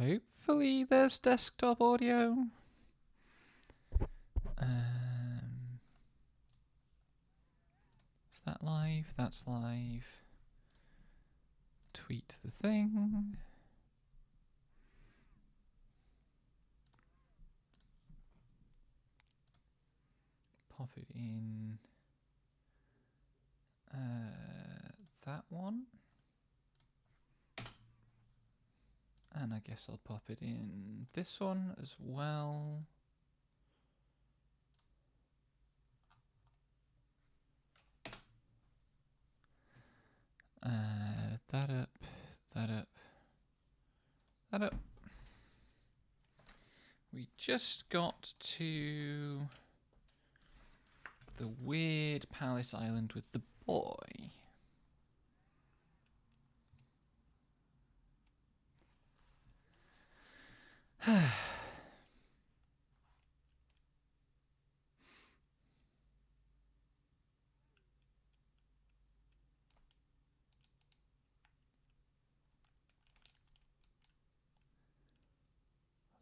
Hopefully there's desktop audio. Is that live? That's live. Tweet the thing. Pop it in that one. And I guess I'll pop it in this one as well. That up, that up, that up. We just got to the weird palace island with the boy.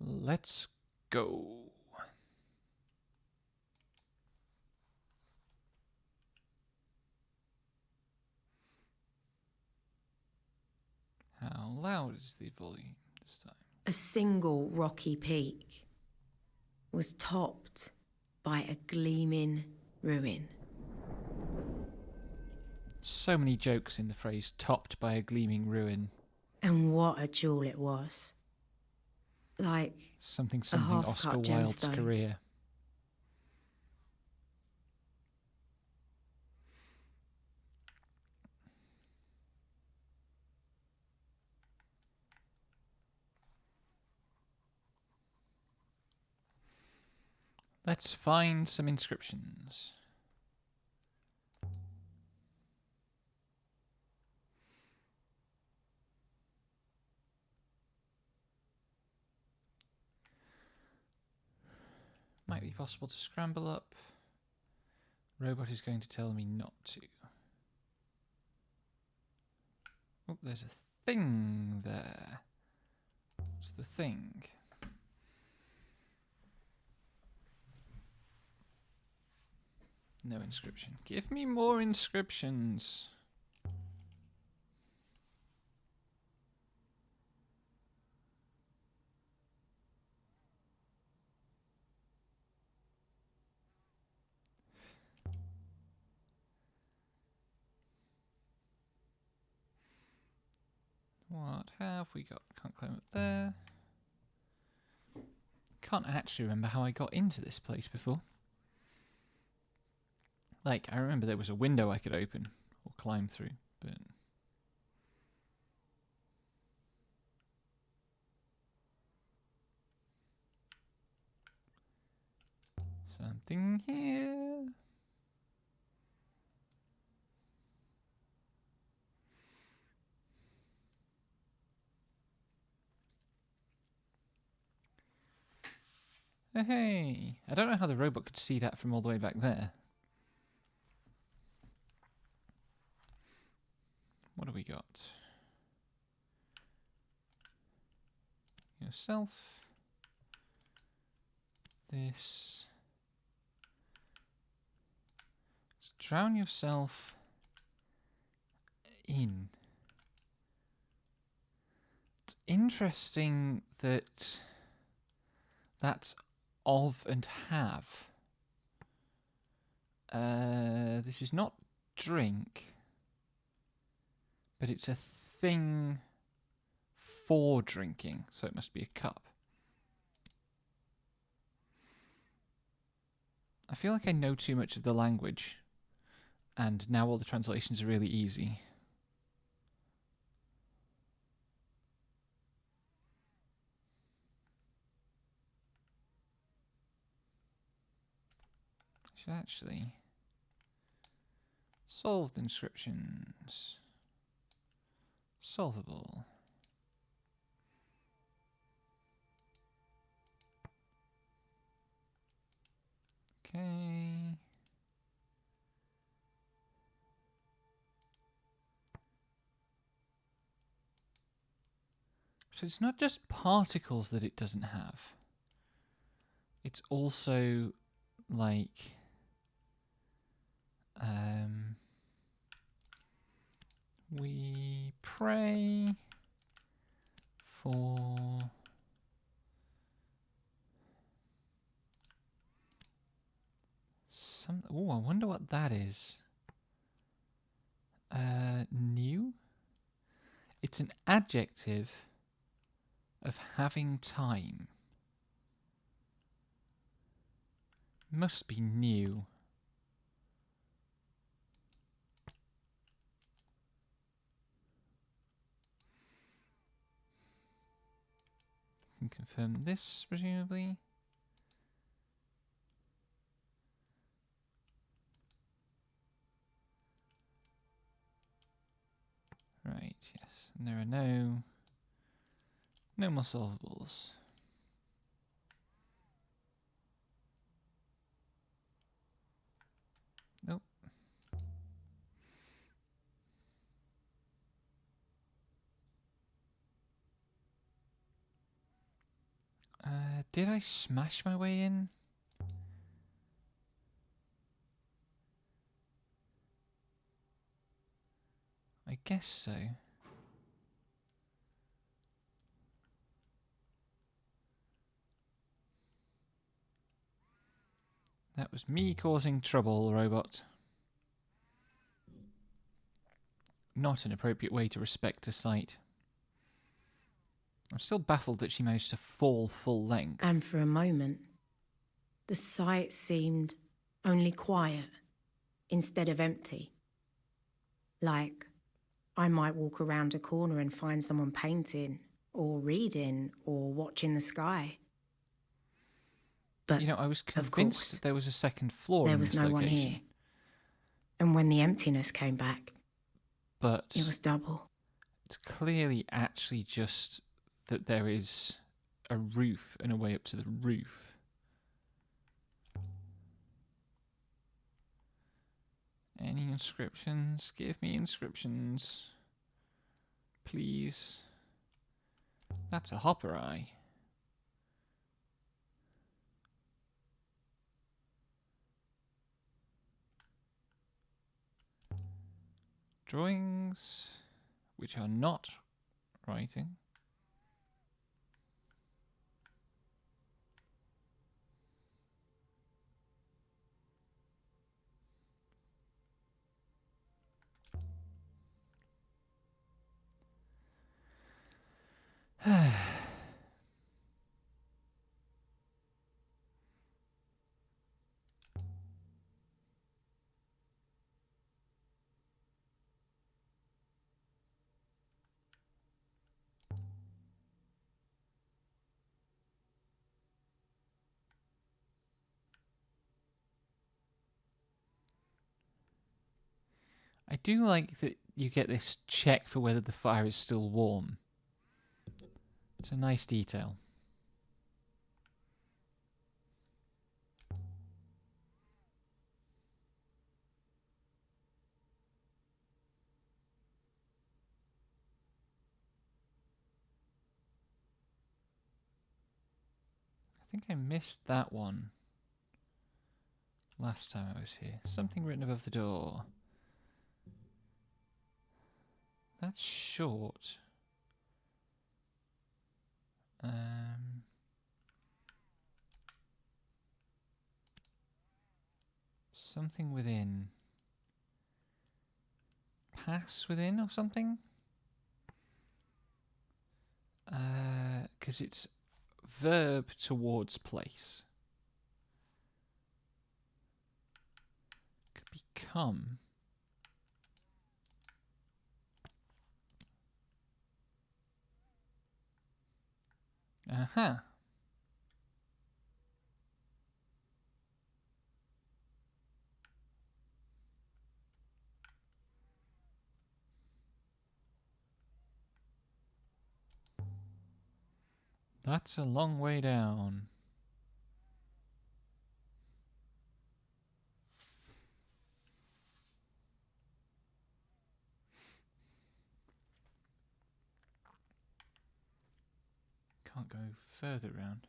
Let's go. How loud is the volume this time? A single rocky peak was topped by a gleaming ruin. So many jokes in the phrase topped by a gleaming ruin. And what a jewel it was. Like Something half-cut Oscar Wilde's gemstone. career. Let's find some inscriptions. Might be possible to scramble up. Robot is going to tell me not to. Oh, there's a thing there. What's the thing? No inscription. Give me more inscriptions. What have we got? Can't climb up there. Can't actually remember how I got into this place before. Like, I remember there was a window I could open or climb through, but... Something here. Oh, hey! I don't know how the robot could see that from all the way back there. What do we got? Yourself. This. Just drown yourself in. It's interesting that that's of and have. This is not drink, but it's a thing for drinking, so it must be a cup. I feel like I know too much of the language, and now all the translations are really easy. I should actually... Solved inscriptions. Solvable. Okay. So it's not just particles that it doesn't have. It's also like we pray for some. Oh, I wonder what that is. New? It's an adjective of having time. Must be new. Can confirm this, presumably. Right, yes. And there are no more solvables. Nope. Did I smash my way in? I guess so. That was me causing trouble, robot. Not an appropriate way to respect a site. I'm still baffled that she managed to fall full length. And for a moment, the sight seemed only quiet instead of empty. Like I might walk around a corner and find someone painting or reading or watching the sky. But You know, I was convinced that there was a second floor there in was this no location. one here. And when the emptiness came back, but it was double. It's clearly actually just that there is a roof and a way up to the roof. Any inscriptions? Give me inscriptions. Please. That's a hopper eye. Drawings, which are not writing. I do like that you get this check for whether the fire is still warm. It's a nice detail. I think I missed that one last time I was here. Something written above the door. That's short. Something within. Pass within or something? Because it's verb towards place. Could become. Aha. That's a long way down. Can't go further round.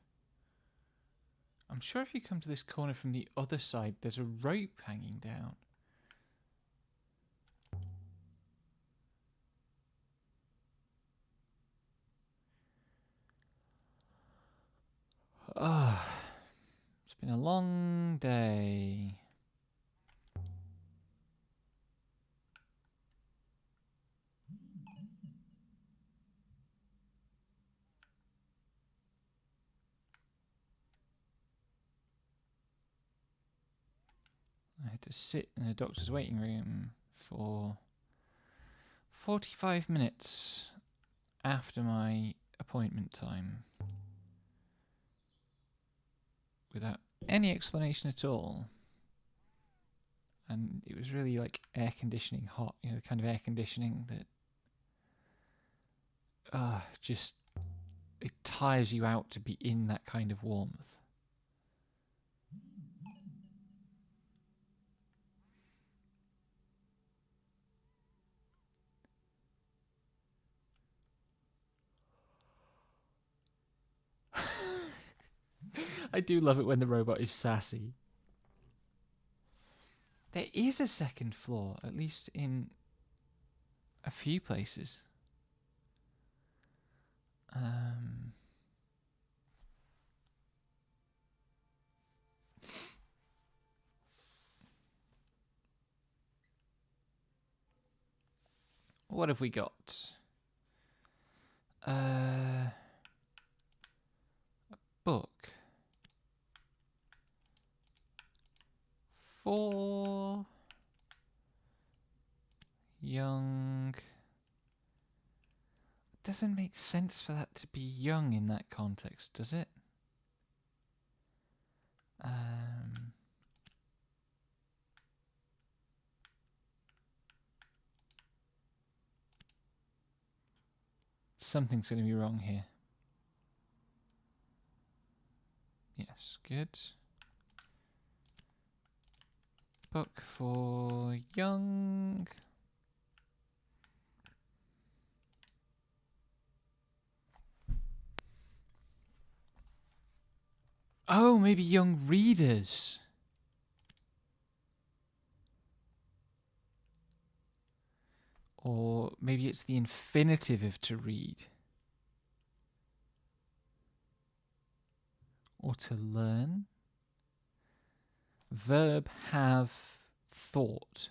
I'm sure if you come to this corner from the other side, there's a rope hanging down. Ah, it's been a long day. I had to sit in a doctor's waiting room for 45 minutes after my appointment time without any explanation at all. And it was really like air conditioning hot, you know, the kind of air conditioning that just, it tires you out to be in that kind of warmth. I do love it when the robot is sassy. There is a second floor, at least in a few places. What have we got? A book. For young. It doesn't make sense for that to be young in that context, does it? Something's going to be wrong here. Yes, good. Book for young. Oh, maybe young readers. Or maybe it's the infinitive of to read. Or to learn. Verb have thought.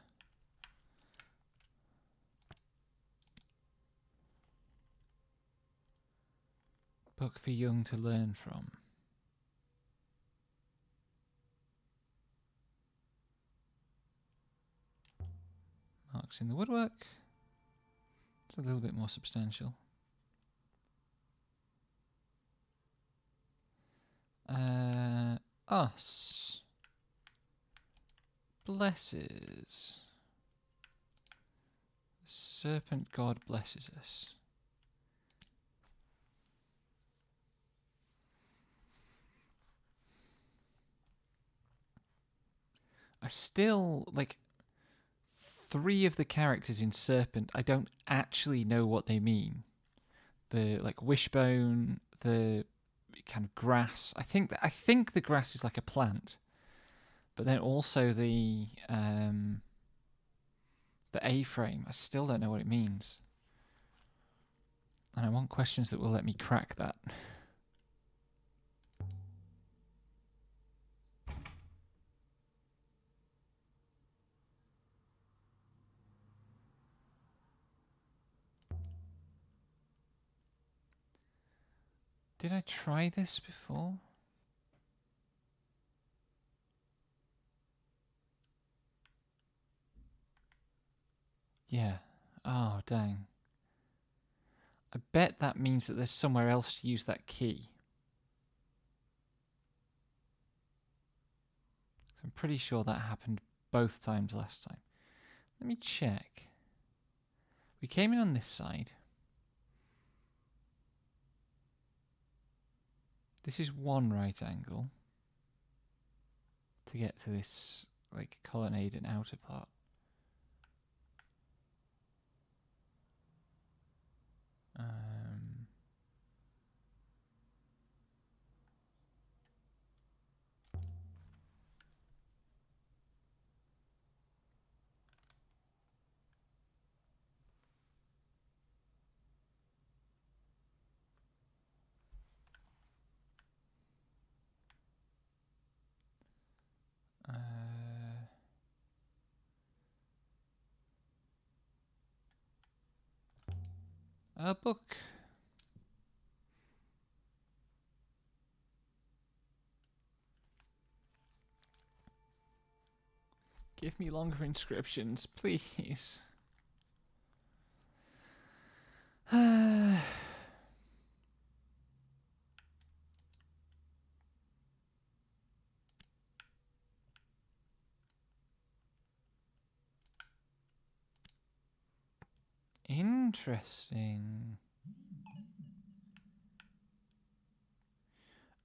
Book for young to learn from. Marks in the woodwork. It's a little bit more substantial. Us. Blesses. Serpent God blesses us. I still, like, 3 of the characters in Serpent, I don't actually know what they mean. The, like, wishbone, the kind of grass. I think the grass is like a plant. But then also the A-frame, I still don't know what it means. And I want questions that will let me crack that. Did I try this before? Yeah. Oh, dang. I bet that means that there's somewhere else to use that key. I'm pretty sure that happened both times last time. Let me check. We came in on this side. This is one right angle to get to this, like, colonnade and outer part. A book. Give me longer inscriptions, please. Interesting.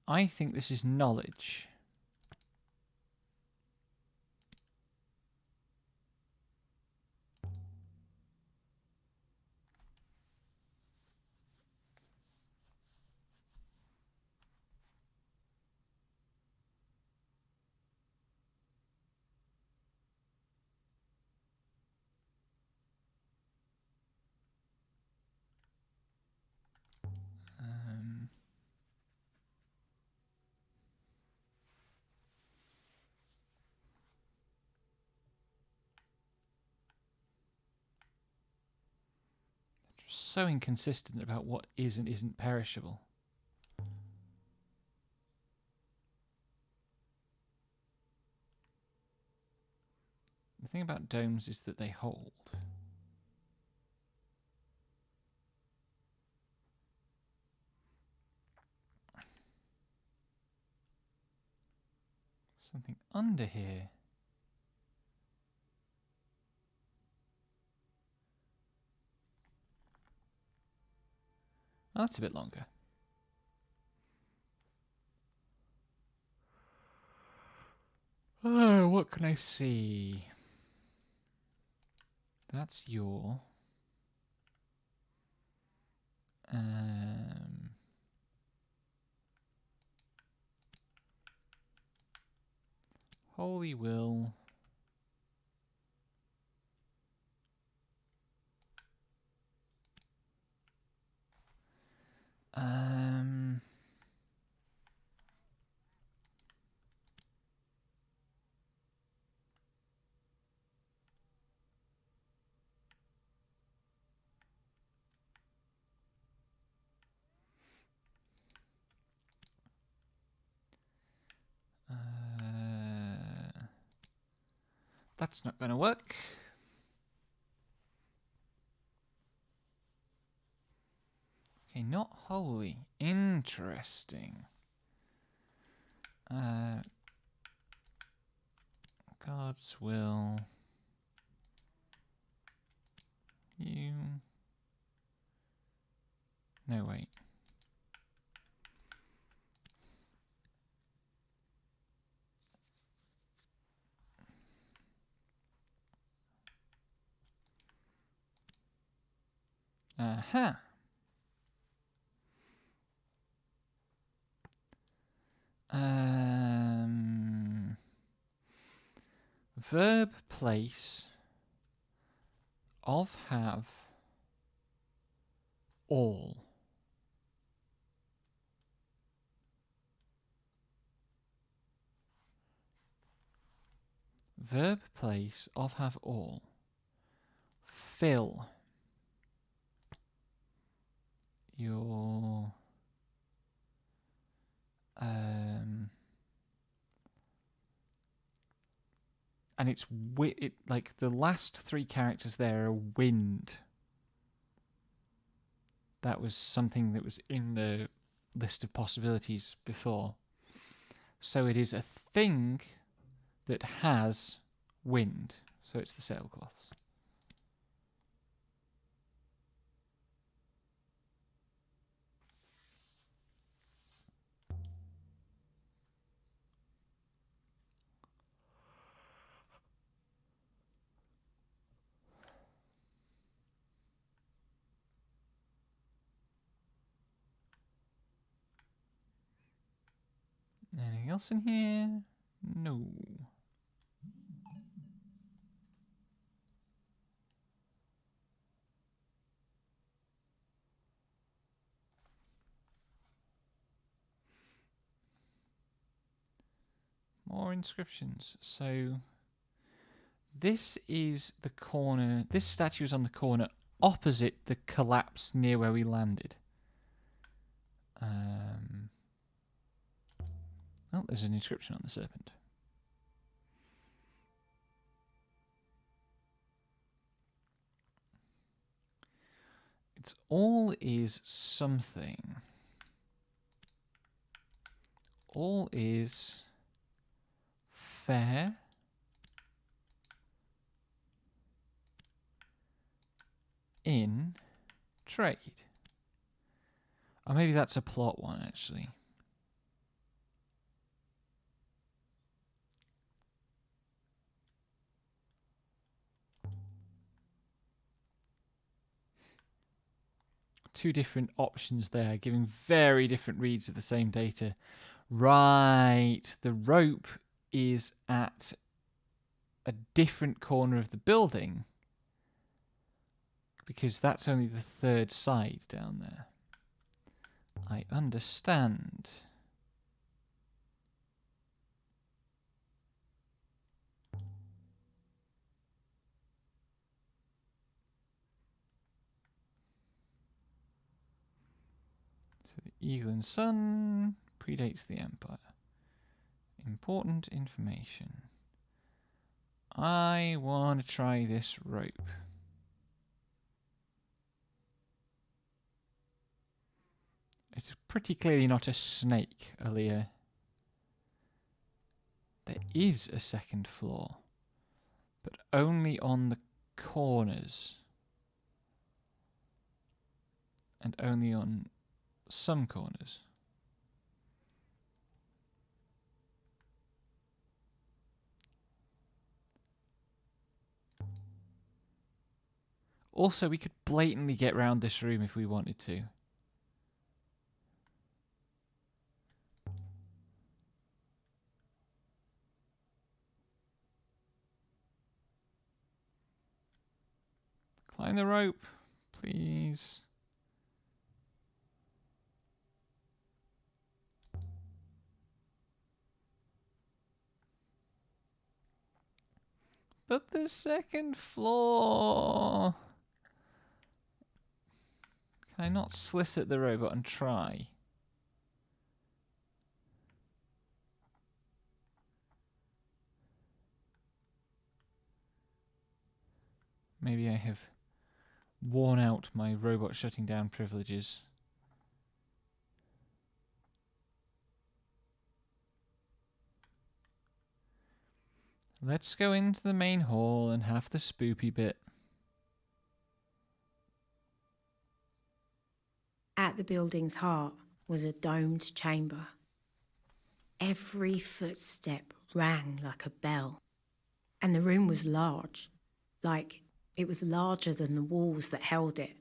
I think this is knowledge. So inconsistent about what is and isn't perishable. The thing about domes is that they hold. Something under here. Oh, that's a bit longer. Oh, what can I see? That's your... Holy Will. That's not going to work. Okay, not holy. Interesting. God's will. You. No, wait. Aha. Verb place of have all. Verb place of have all. Fill your and it's like the last three characters there are wind. That was something that was in the list of possibilities before. So it is a thing that has wind. So it's the sailcloths. Anything else in here? No. More inscriptions. So this is the corner. This statue is on the corner opposite the collapse near where we landed. Oh, there's an inscription on the serpent. It's all is something. All is fair. In trade. Or maybe that's a plot one, actually. Two different options there, giving very different reads of the same data. Right, the rope is at a different corner of the building because that's only the third side down there. I understand. So the Eagle and Sun predates the Empire. Important information. I want to try this rope. It's pretty clearly not a snake, Aaliyah. There is a second floor, but only on the corners. And only on some corners. Also, we could blatantly get round this room if we wanted to. Climb the rope, please. But the second floor... Can I not slit the robot and try? Maybe I have worn out my robot shutting down privileges. Let's go into the main hall and have the spoopy bit. At the building's heart was a domed chamber. Every footstep rang like a bell. And the room was large, like it was larger than the walls that held it.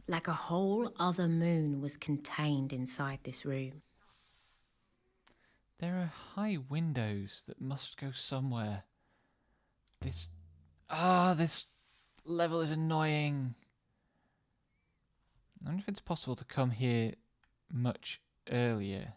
Like a whole other moon was contained inside this room. There are high windows that must go somewhere. This level is annoying. I wonder if it's possible to come here much earlier.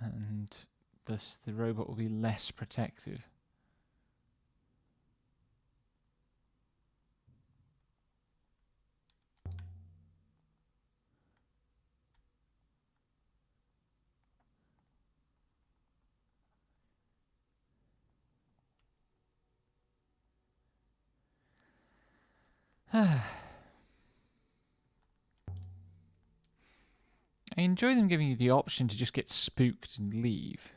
And thus the robot will be less protective. I enjoy them giving you the option to just get spooked and leave.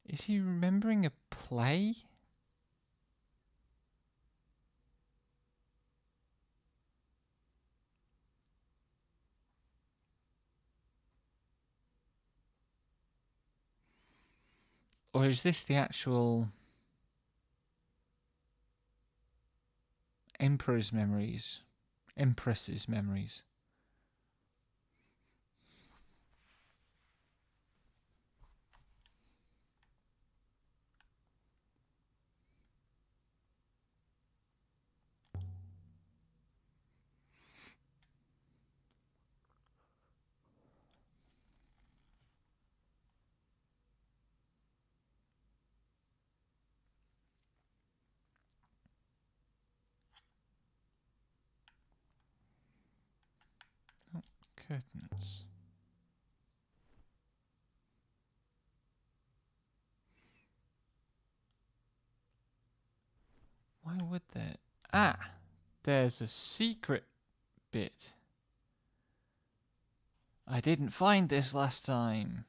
Is he remembering a play? Or is this the actual Emperor's memories? Empress's memories? Oh, curtains. Why would there... Ah! There's a secret bit. I didn't find this last time.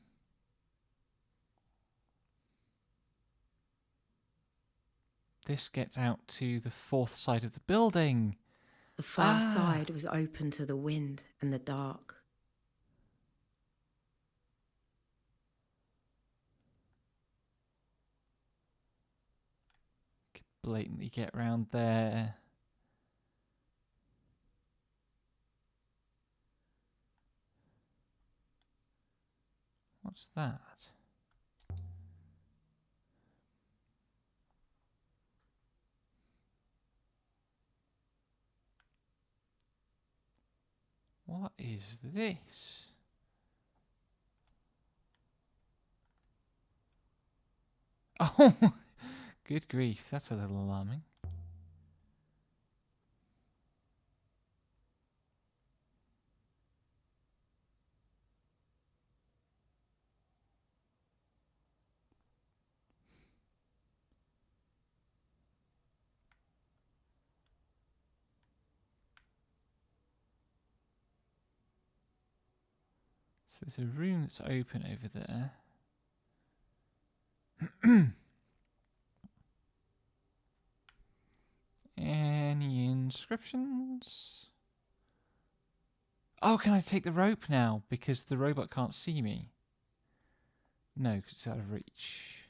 This gets out to the fourth side of the building. The far side was open to the wind and the dark. Could blatantly get round there. What's that? What is this? Oh, good grief. That's a little alarming. So there's a room that's open over there. Any inscriptions? Oh, can I take the rope now? Because the robot can't see me. No, because it's out of reach.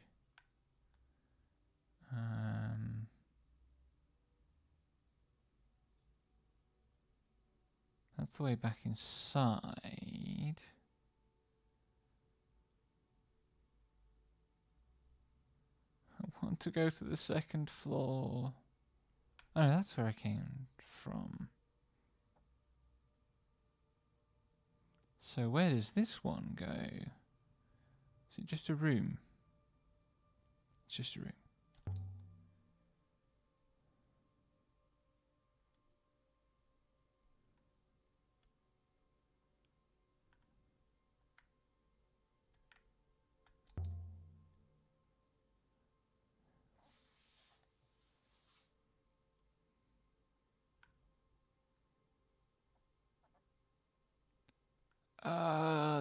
That's the way back inside. I want to go to the second floor. Oh, no, that's where I came from. So where does this one go? Is it just a room? It's just a room.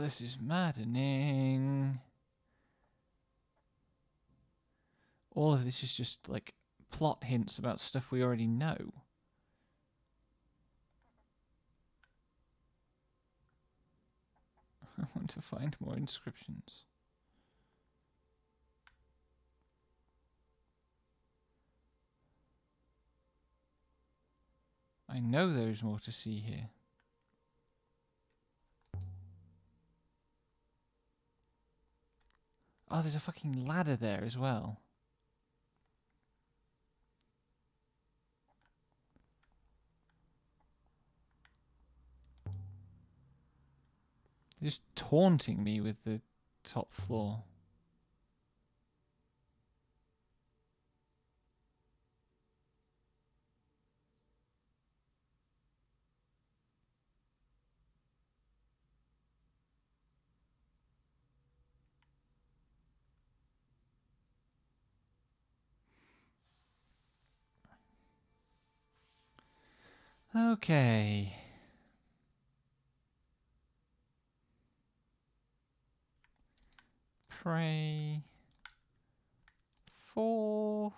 This is maddening. All of this is just like plot hints about stuff we already know. I want to find more inscriptions. I know there is more to see here. Oh, there's a fucking ladder there as well. They're just taunting me with the top floor. Okay. Pray. for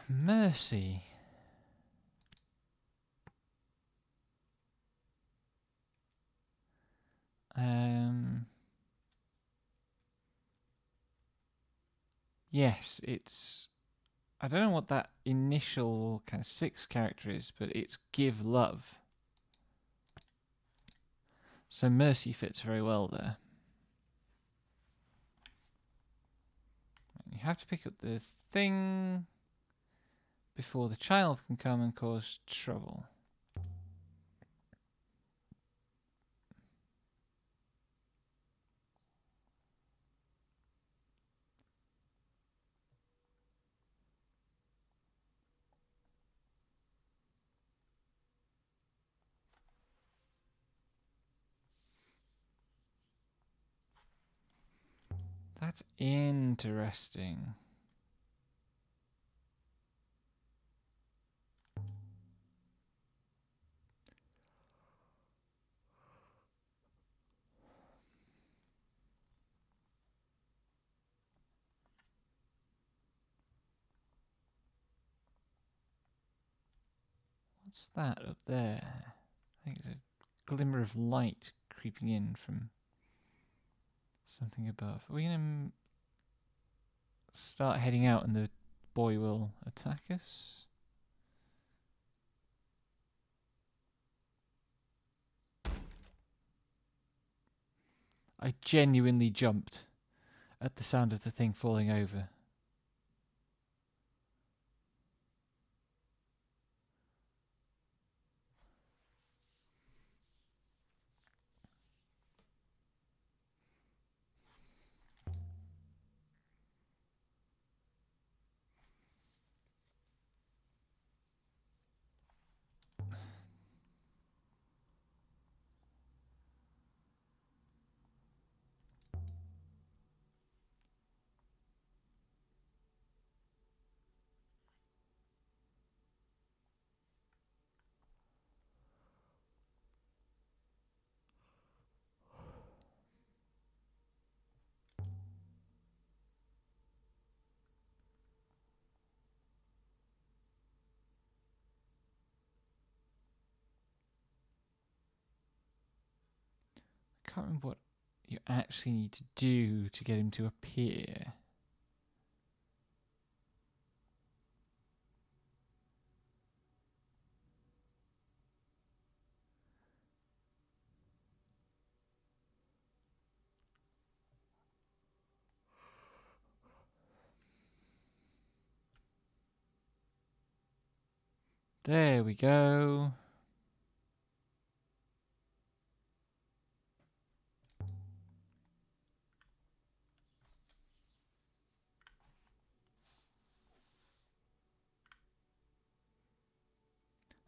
Mercy. Yes, it's... I don't know what that initial kind of 6 character is, but it's give love. So Mercy fits very well there. You have to pick up the thing before the child can come and cause trouble. That's interesting. What's that up there? I think it's a glimmer of light creeping in from something above. Are we going to start heading out and the boy will attack us? I genuinely jumped at the sound of the thing falling over. I can't remember what you actually need to do to get him to appear. There we go.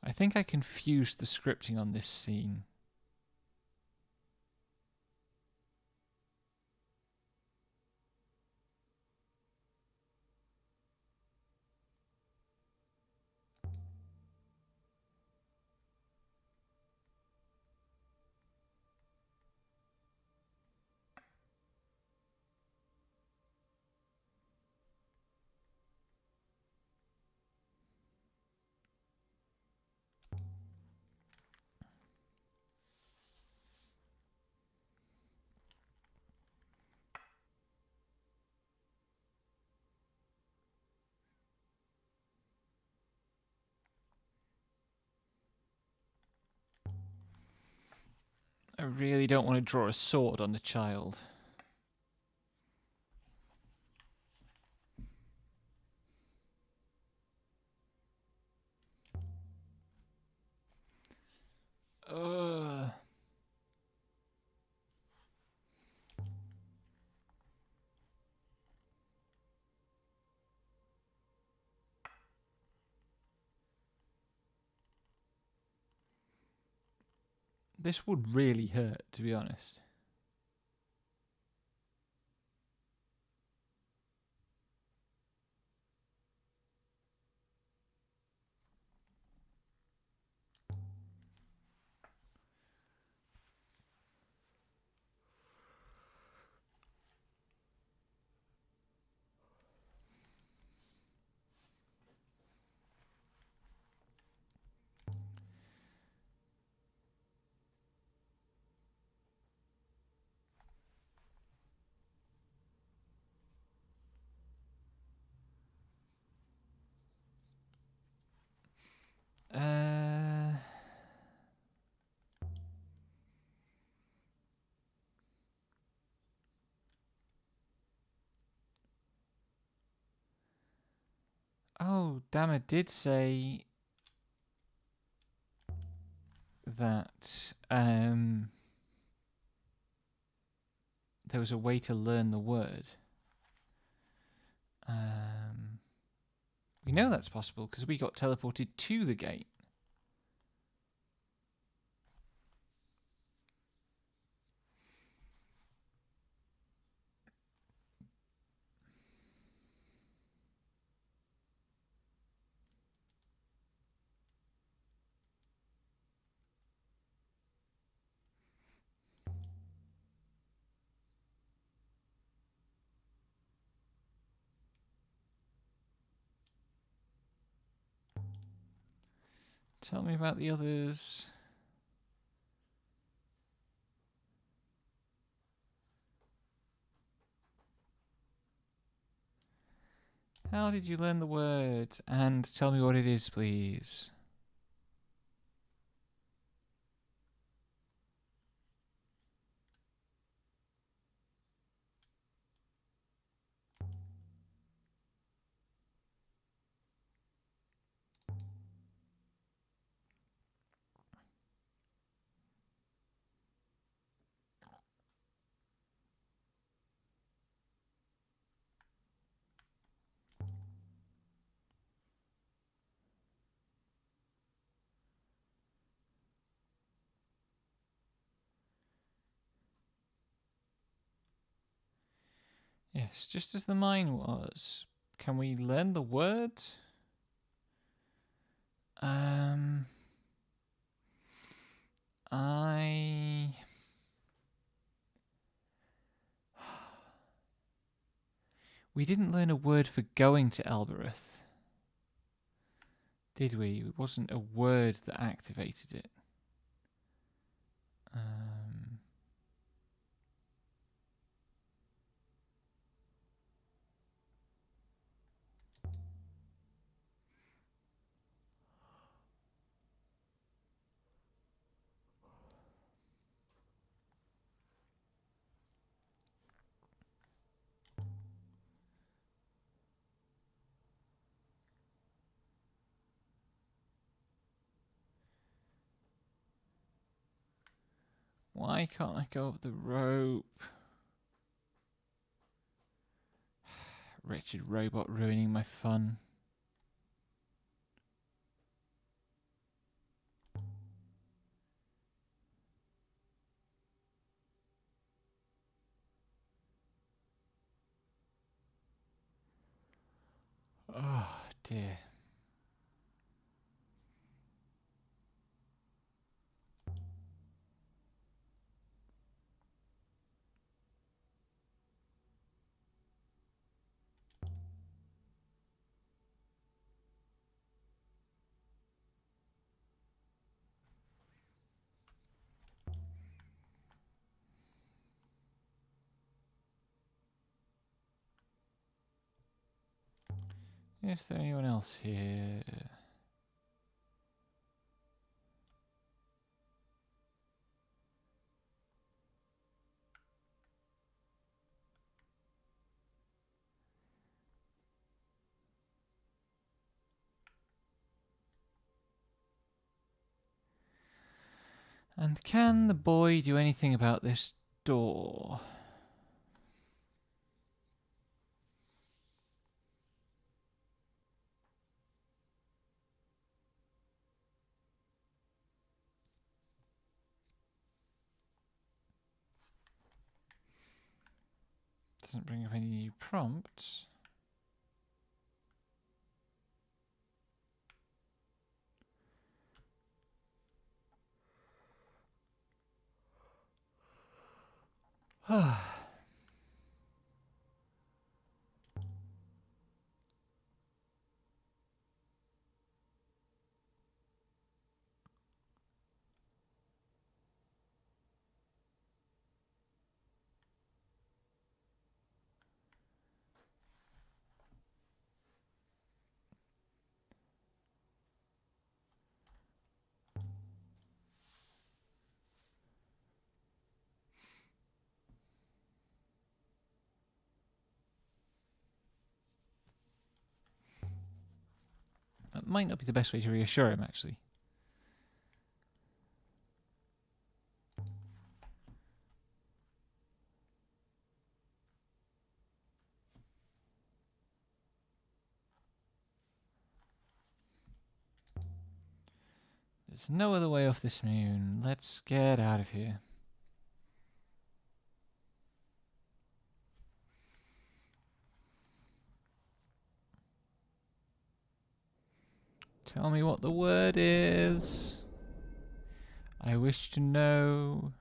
I think I confused the scripting on this scene. I really don't want to draw a sword on the child. Ugh. This would really hurt, to be honest. know Dama did say that there was a way to learn the word. We know that's possible because we got teleported to the gate. Tell me about the others. How did you learn the word? And tell me what it is, please. Yes, just as the mine was. Can we learn the word? I... We didn't learn a word for going to Elbereth, did we? It wasn't a word that activated it. Why can't I go up the rope? Wretched robot ruining my fun. Oh dear. Is there anyone else here? And can the boy do anything about this door? Doesn't bring up any new prompts. might not be the best way to reassure him, actually. There's no other way off this moon. Let's get out of here. Tell me what the word is. I wish to know.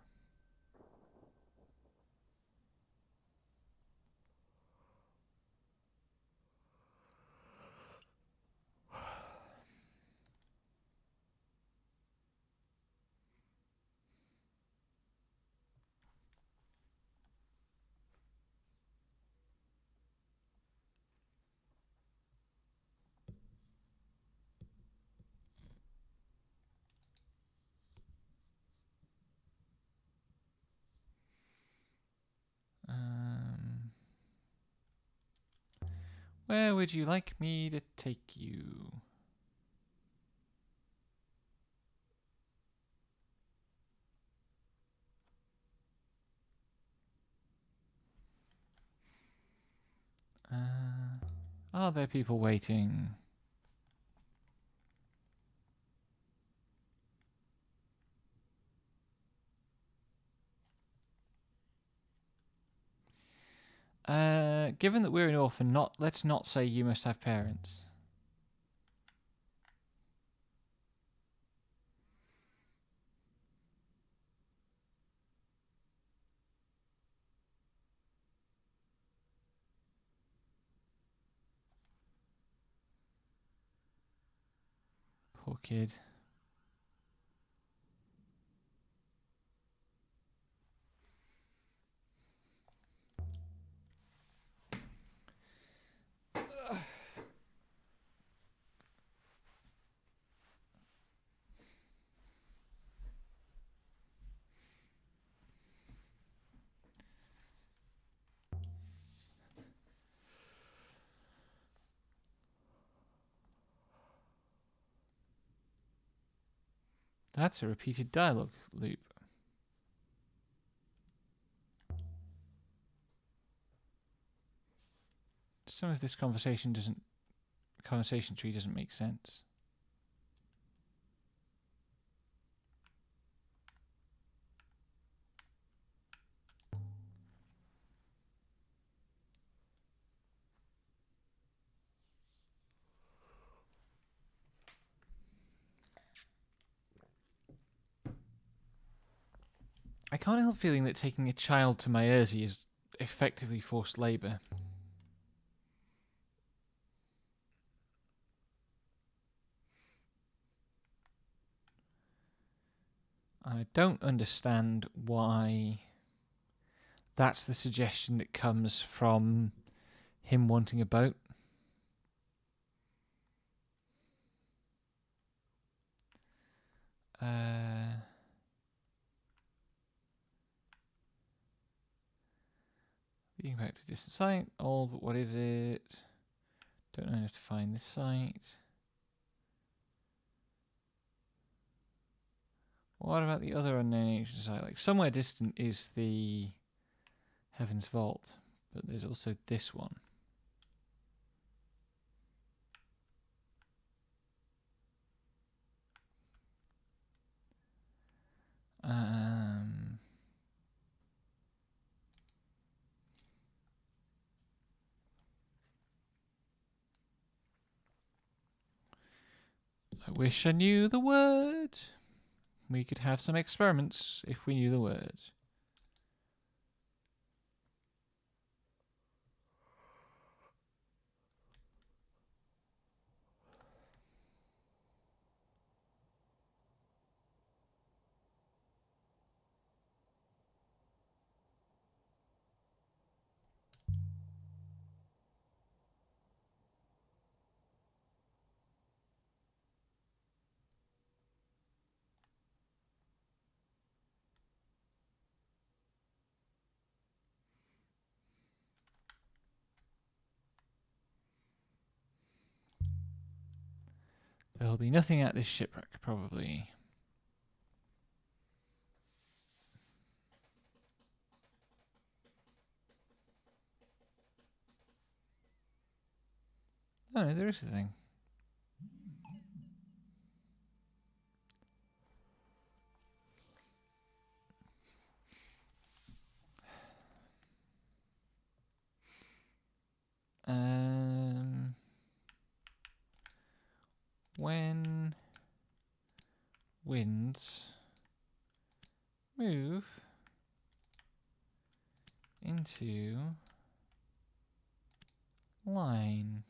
Where would you like me to take you? Are there people waiting? Given that we're an orphan, let's not say you must have parents. Poor kid. That's a repeated dialogue loop. Some of this conversation tree doesn't make sense. I can't help feeling that taking a child to Maerzi is effectively forced labour. I don't understand why that's the suggestion that comes from him wanting a boat. Being back to distant site. Old, but what is it? Don't know how to find this site. What about the other unknown ancient site? Like, somewhere distant is the Heaven's Vault, but there's also this one. I wish I knew the word. We could have some experiments if we knew the word. There'll be nothing at this shipwreck, probably. Oh, no, there is a thing. When winds move into line.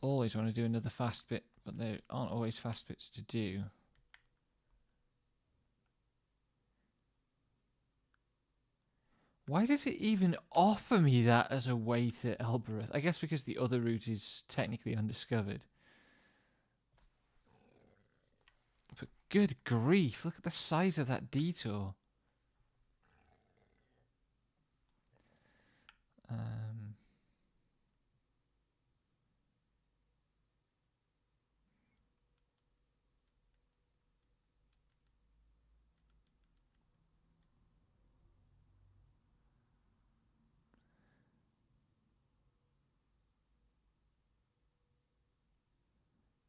Always want to do another fast bit, but there aren't always fast bits to do. Why does it even offer me that as a way to Elbereth? I guess because the other route is technically undiscovered. But good grief, look at the size of that detour.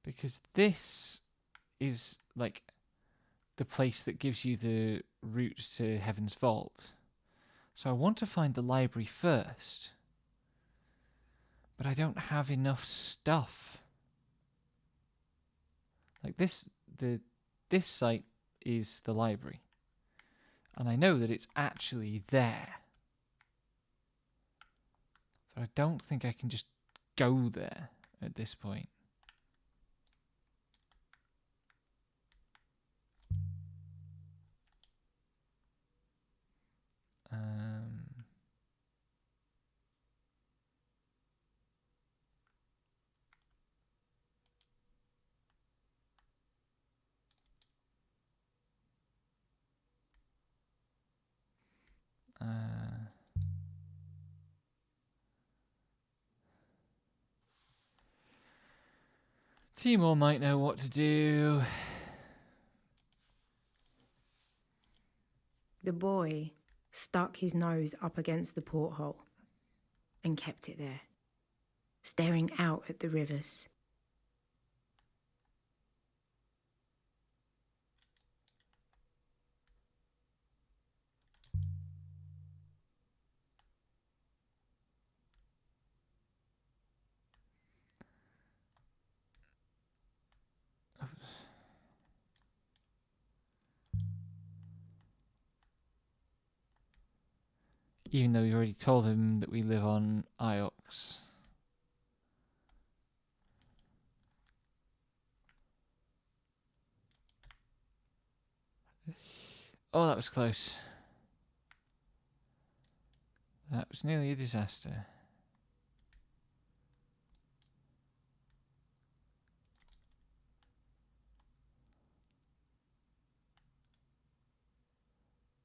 Because this is like the place that gives you the route to Heaven's Vault. So I want to find the library first. But I don't have enough stuff. Like this site is the library. And I know that it's actually there. But I don't think I can just go there at this point. Timur might know what to do. The boy stuck his nose up against the porthole and kept it there, staring out at the rivers. Even though we already told him that we live on Iox. Oh, that was close. That was nearly a disaster.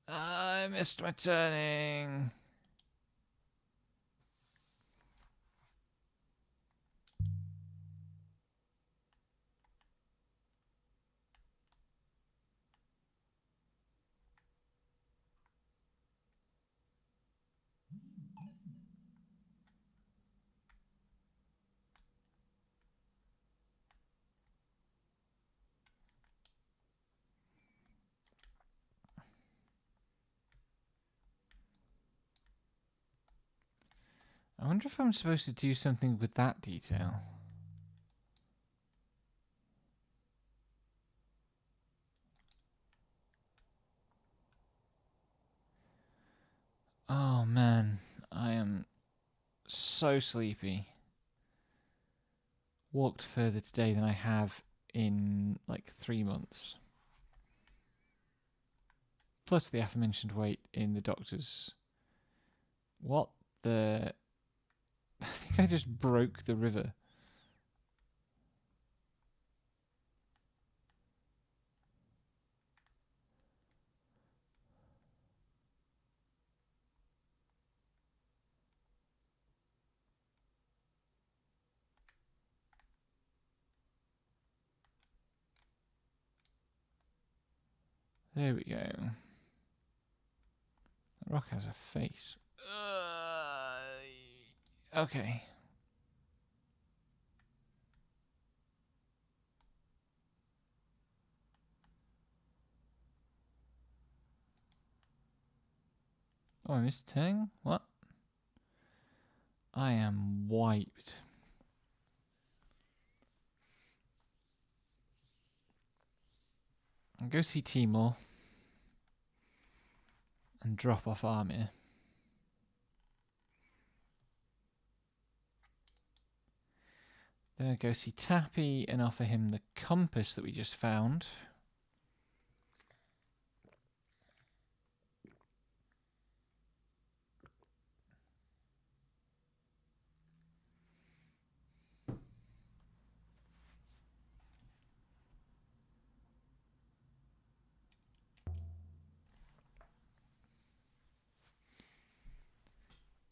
I missed my turning. I wonder if I'm supposed to do something with that detail. Oh man, I am so sleepy. Walked further today than I have in like 3 months. Plus the aforementioned wait in the doctor's. What the... I think I just broke the river. There we go. The rock has a face. Okay. Oh, I missed turning? What? I am wiped. I'll go see Timor and drop off Amir. Then I'll go see Tappy and offer him the compass that we just found.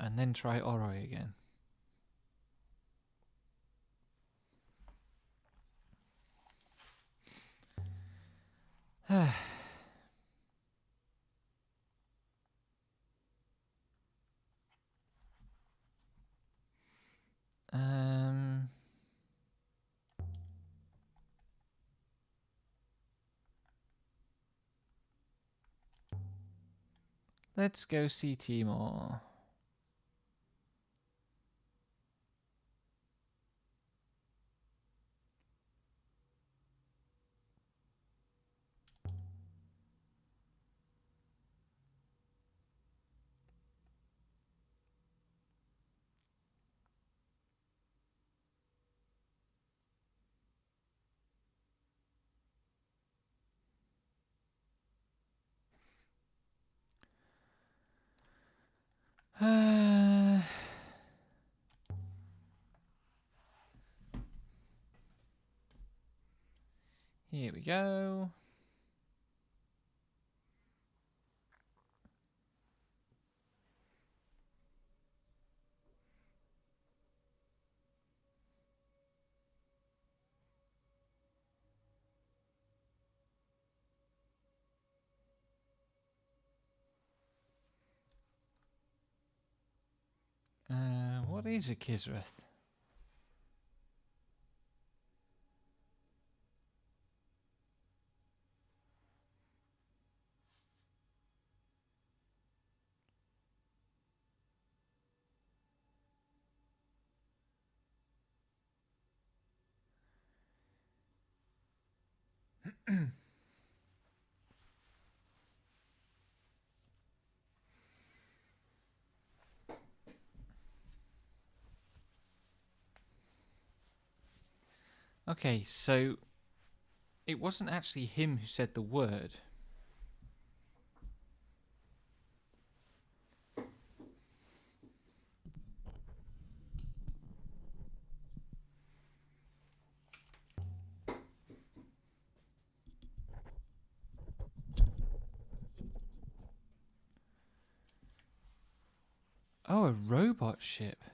And then try Oroi again. um... Let's go see Timor. Here we go. What is a Kisrith? Okay, so it wasn't actually him who said the word. Oh, a robot ship.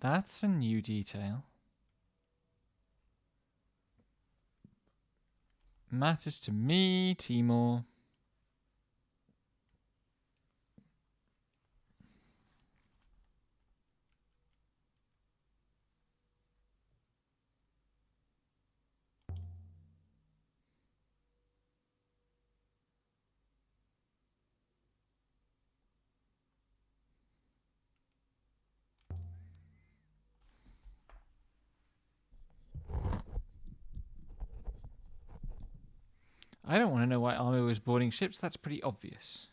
That's a new detail. Matters to me, Timor. I don't want to know why Armo was boarding ships. That's pretty obvious.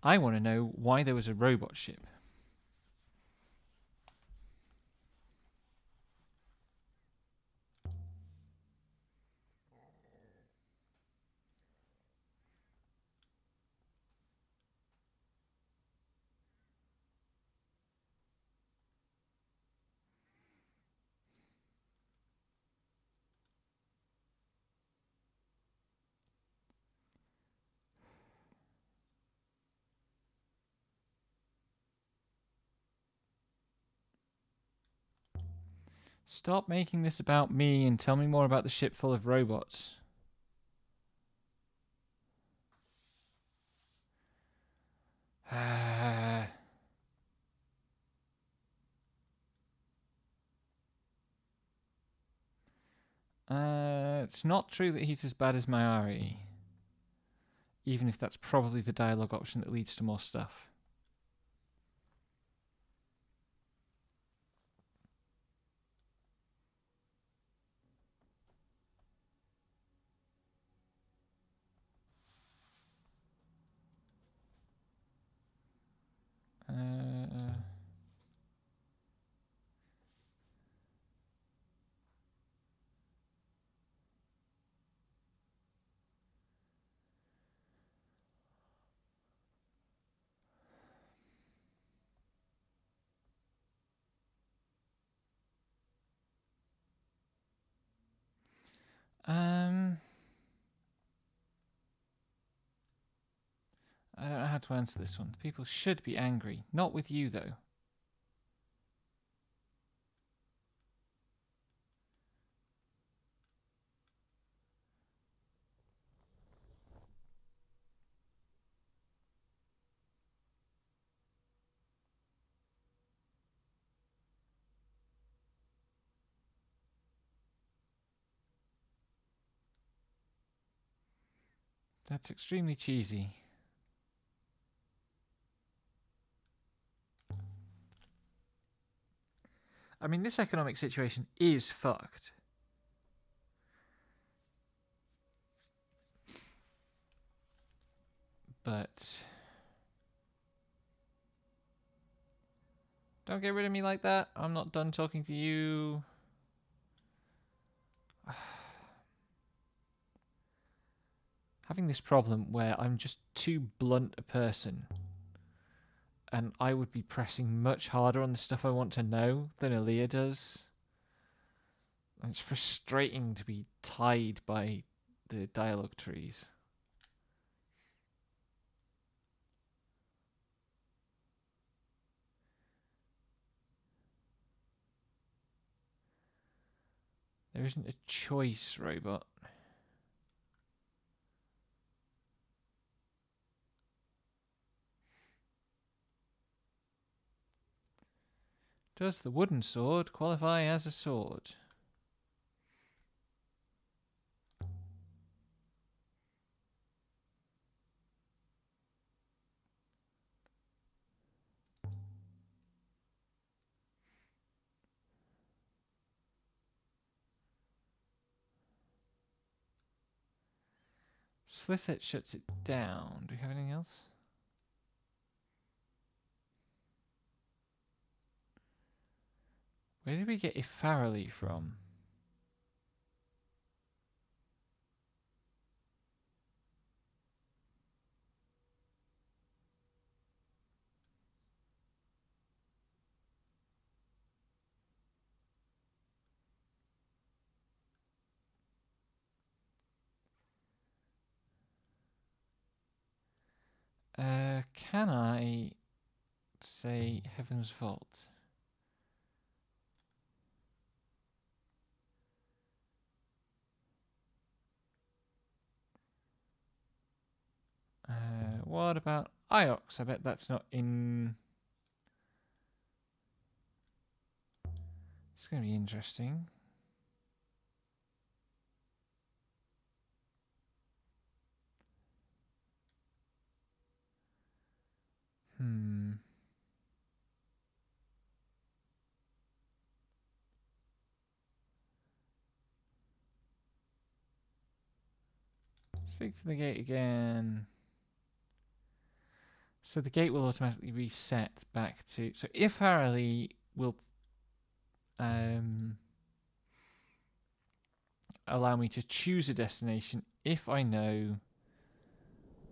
I want to know why there was a robot ship. Stop making this about me and tell me more about the ship full of robots. It's not true that he's as bad as Mayari. Even if that's probably the dialogue option that leads to more stuff. I don't know how to answer this one. People should be angry. Not with you, though. That's extremely cheesy. I mean, this economic situation is fucked. But don't get rid of me like that. I'm not done talking to you. Having this problem where I'm just too blunt a person, and I would be pressing much harder on the stuff I want to know than Aaliyah does. And it's frustrating to be tied by the dialogue trees. There isn't a choice, robot. Does the wooden sword qualify as a sword? Slisset shuts it down. Do we have anything else? Where did we get Ifarali from? Can I say Heaven's Vault? What about Iox? I bet that's not in... It's going to be interesting. Speak to the gate again. So the gate will automatically reset back to... So if Harley will allow me to choose a destination if I know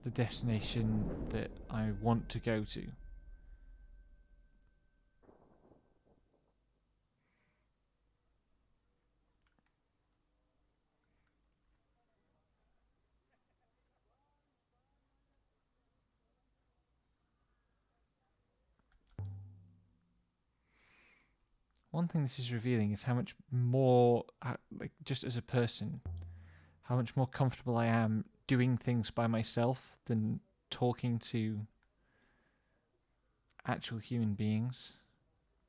the destination that I want to go to. One thing this is revealing is how much more, like just as a person, how much more comfortable I am doing things by myself than talking to actual human beings.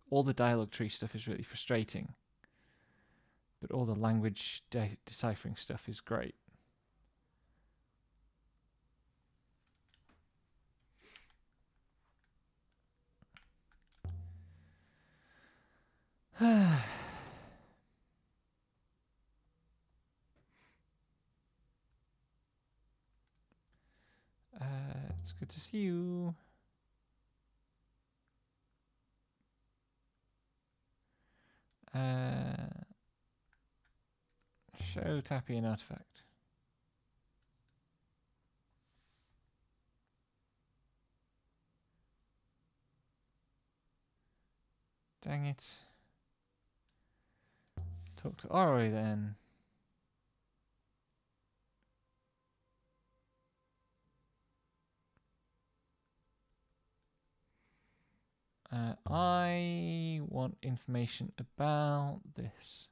All the dialogue tree stuff is really frustrating, but all the language deciphering stuff is great. It's good to see you. Show Tappy an artifact. Dang it. Talk to Ori then. I want information about this.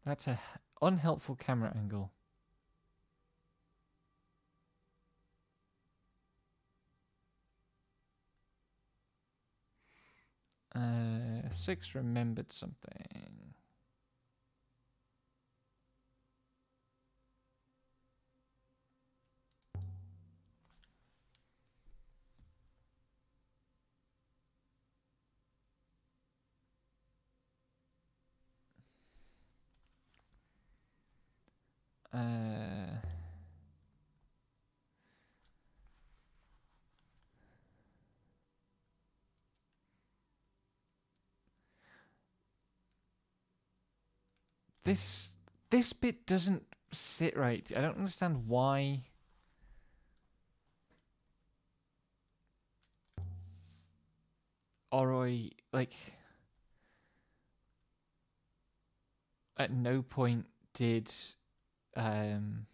That's a unhelpful camera angle. Six remembered something. This bit doesn't sit right. I don't understand why. Oroi, like, at no point did Oroi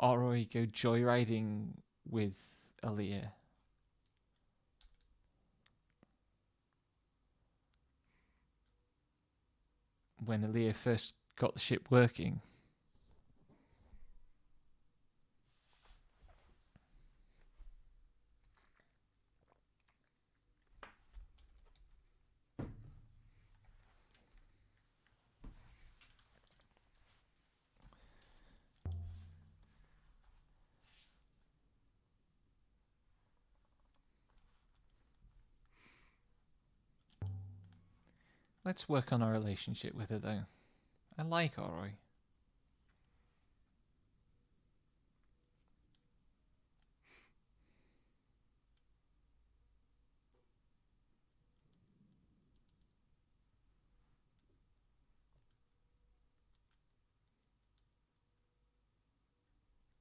go joyriding with Aaliyah. When Aaliyah first got the ship working. Let's work on our relationship with her, though. I like Oroi.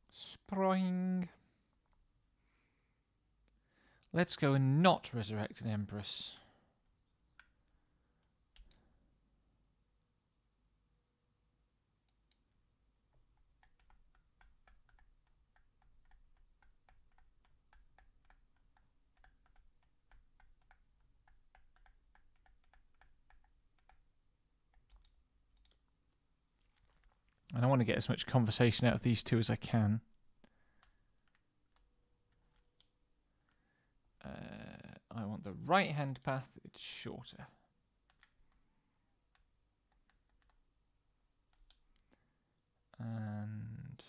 Spring. Let's go and not resurrect an Empress. And I want to get as much conversation out of these two as I can. I want the right-hand path. It's shorter. And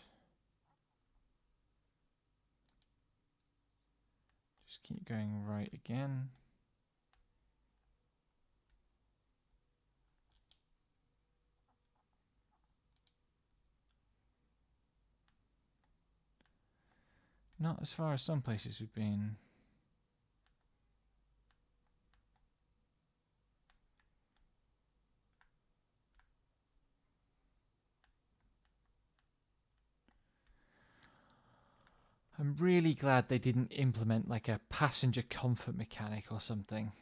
just keep going right again. Not as far as some places we've been. I'm really glad they didn't implement like a passenger comfort mechanic or something.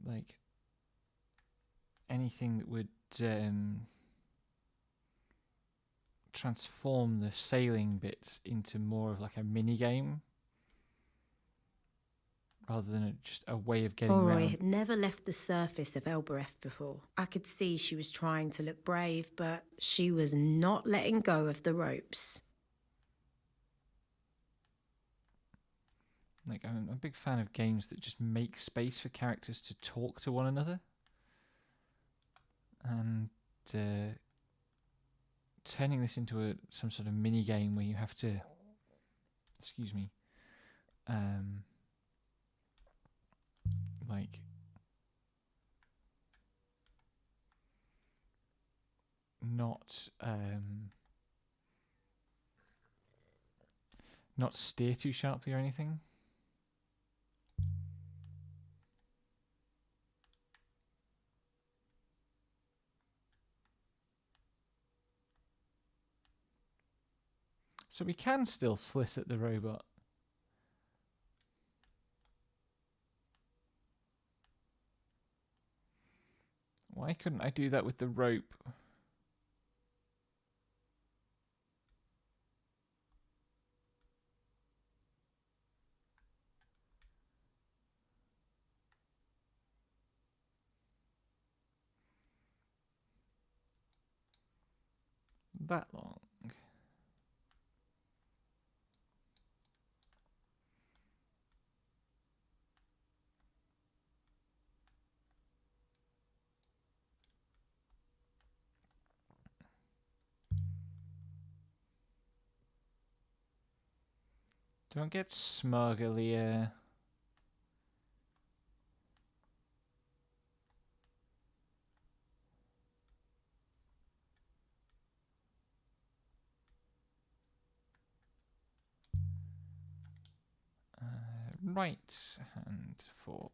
Like anything that would transform the sailing bits into more of like a mini game rather than just a way of getting Oroy around. had never left the surface of Elbereth before. I could see she was trying to look brave, but she was not letting go of the ropes. Like I'm a big fan of games that just make space for characters to talk to one another. And turning this into some sort of mini game where you have to, excuse me, like not steer too sharply or anything. So we can still slit at the robot. Why couldn't I do that with the rope? That long. Don't get smug, Aaliyah. Right hand fork.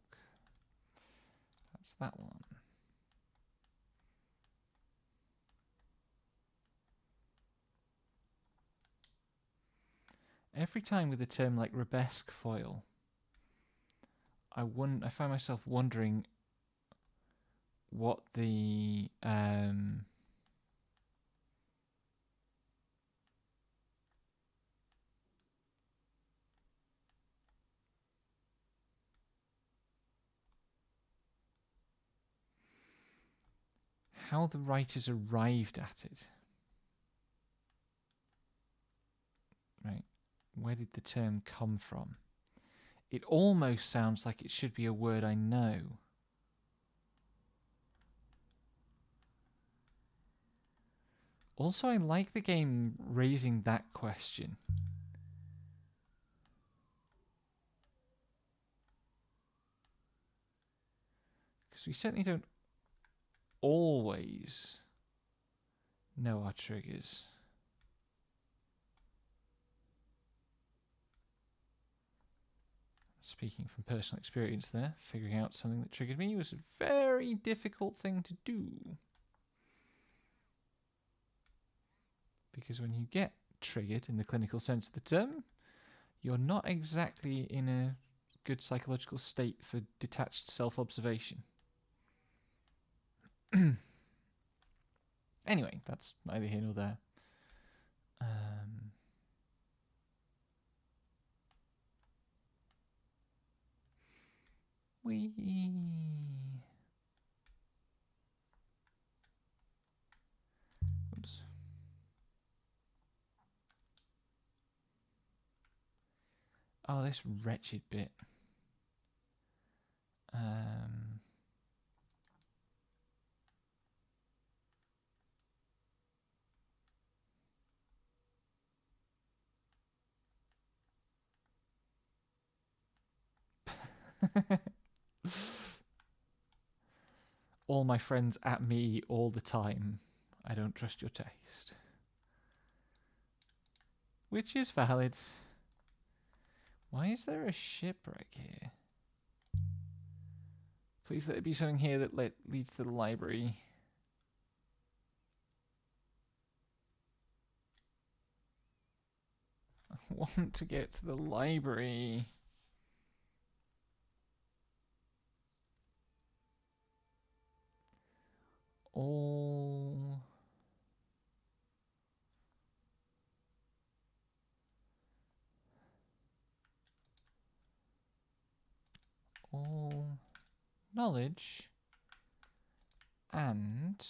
That's that one. Every time with a term like Rebesque foil, I find myself wondering what the how the writers arrived at it. Right. Where did the term come from? It almost sounds like it should be a word I know. Also, I like the game raising that question. Because we certainly don't always know our triggers. Speaking from personal experience there, figuring out something that triggered me was a very difficult thing to do. Because when you get triggered in the clinical sense of the term, you're not exactly in a good psychological state for detached self-observation. Anyway, that's neither here nor there. Oops. Oh, this wretched bit. All my friends at me all the time. I don't trust your taste. Which is valid. Why is there a shipwreck here? Please let it be something here that leads to the library. I want to get to the library. All knowledge and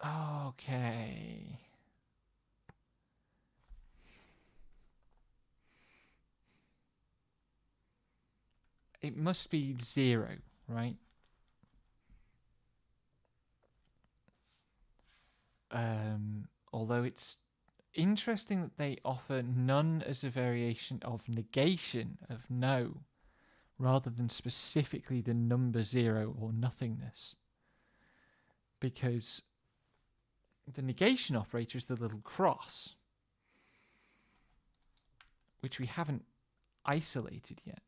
okay. It must be 0, right? Although it's interesting that they offer none as a variation of negation of no, rather than specifically the number 0 or nothingness. Because the negation operator is the little cross, which we haven't isolated yet.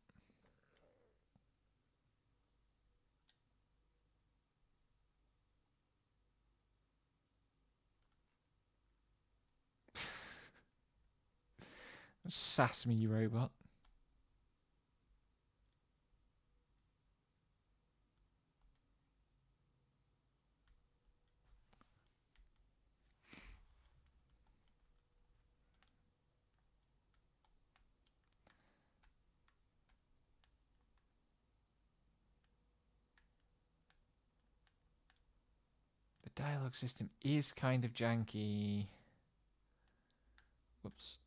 Sass me, you robot. The dialogue system is kind of janky. Whoops.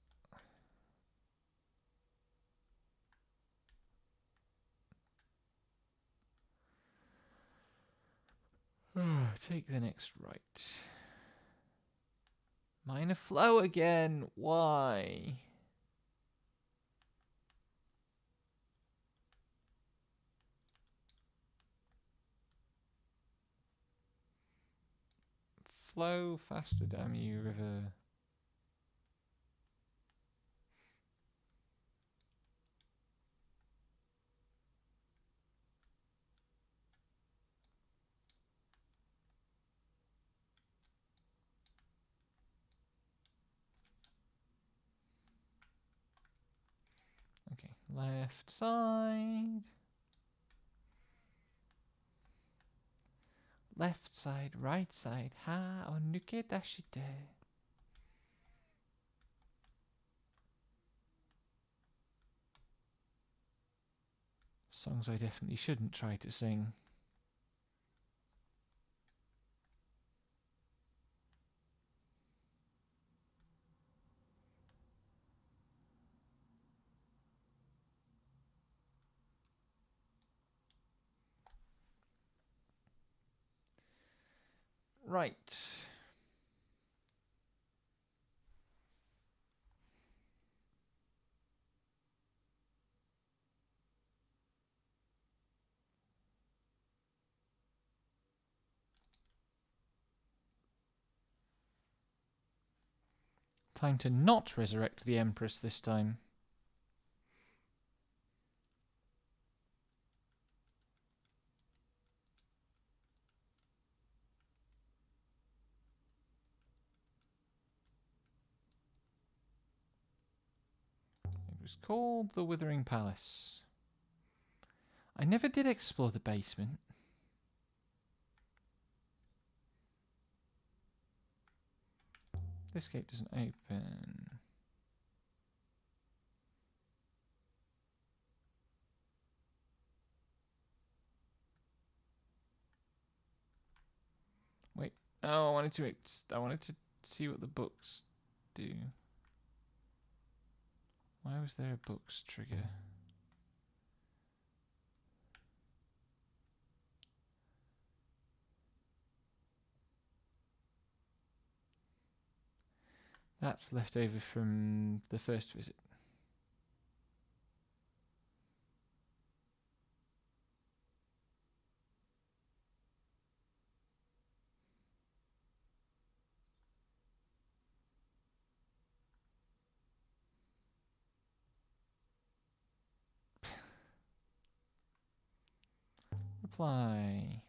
Take the next right. Minor flow again. Why? Flow faster, damn you, river. Okay, left side. Left side, right side. Ha, onuke dashite. Songs I definitely shouldn't try to sing. Right. Time to not resurrect the Empress this time. It was called the Withering Palace. I never did explore the basement. This gate doesn't open. Wait. Oh, I wanted to see what the books do. Why was there a books trigger? That's left over from the first visit. Reply.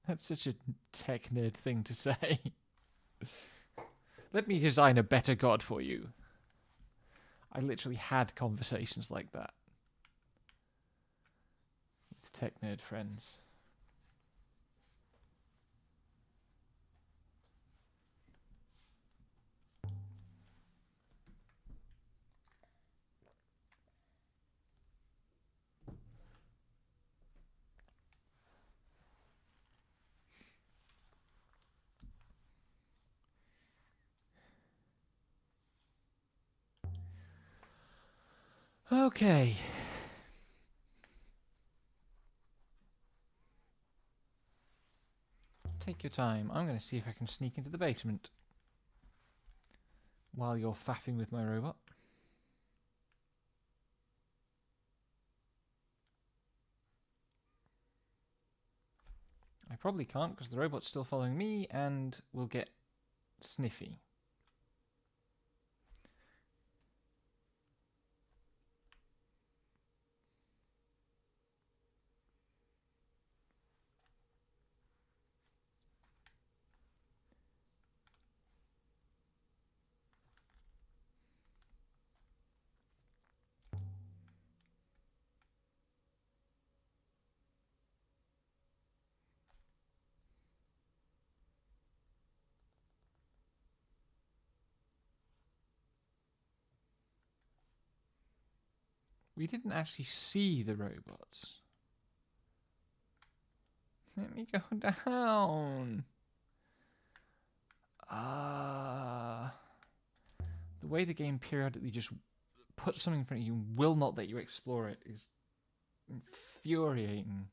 That's such a tech nerd thing to say. Let me design a better god for you. I literally had conversations like that with tech nerd friends. Okay. Take your time. I'm going to see if I can sneak into the basement while you're faffing with my robot. I probably can't because the robot's still following me and will get sniffy. We didn't actually see the robots. Let me go down. The way the game periodically just puts something in front of you and will not let you explore it is infuriating.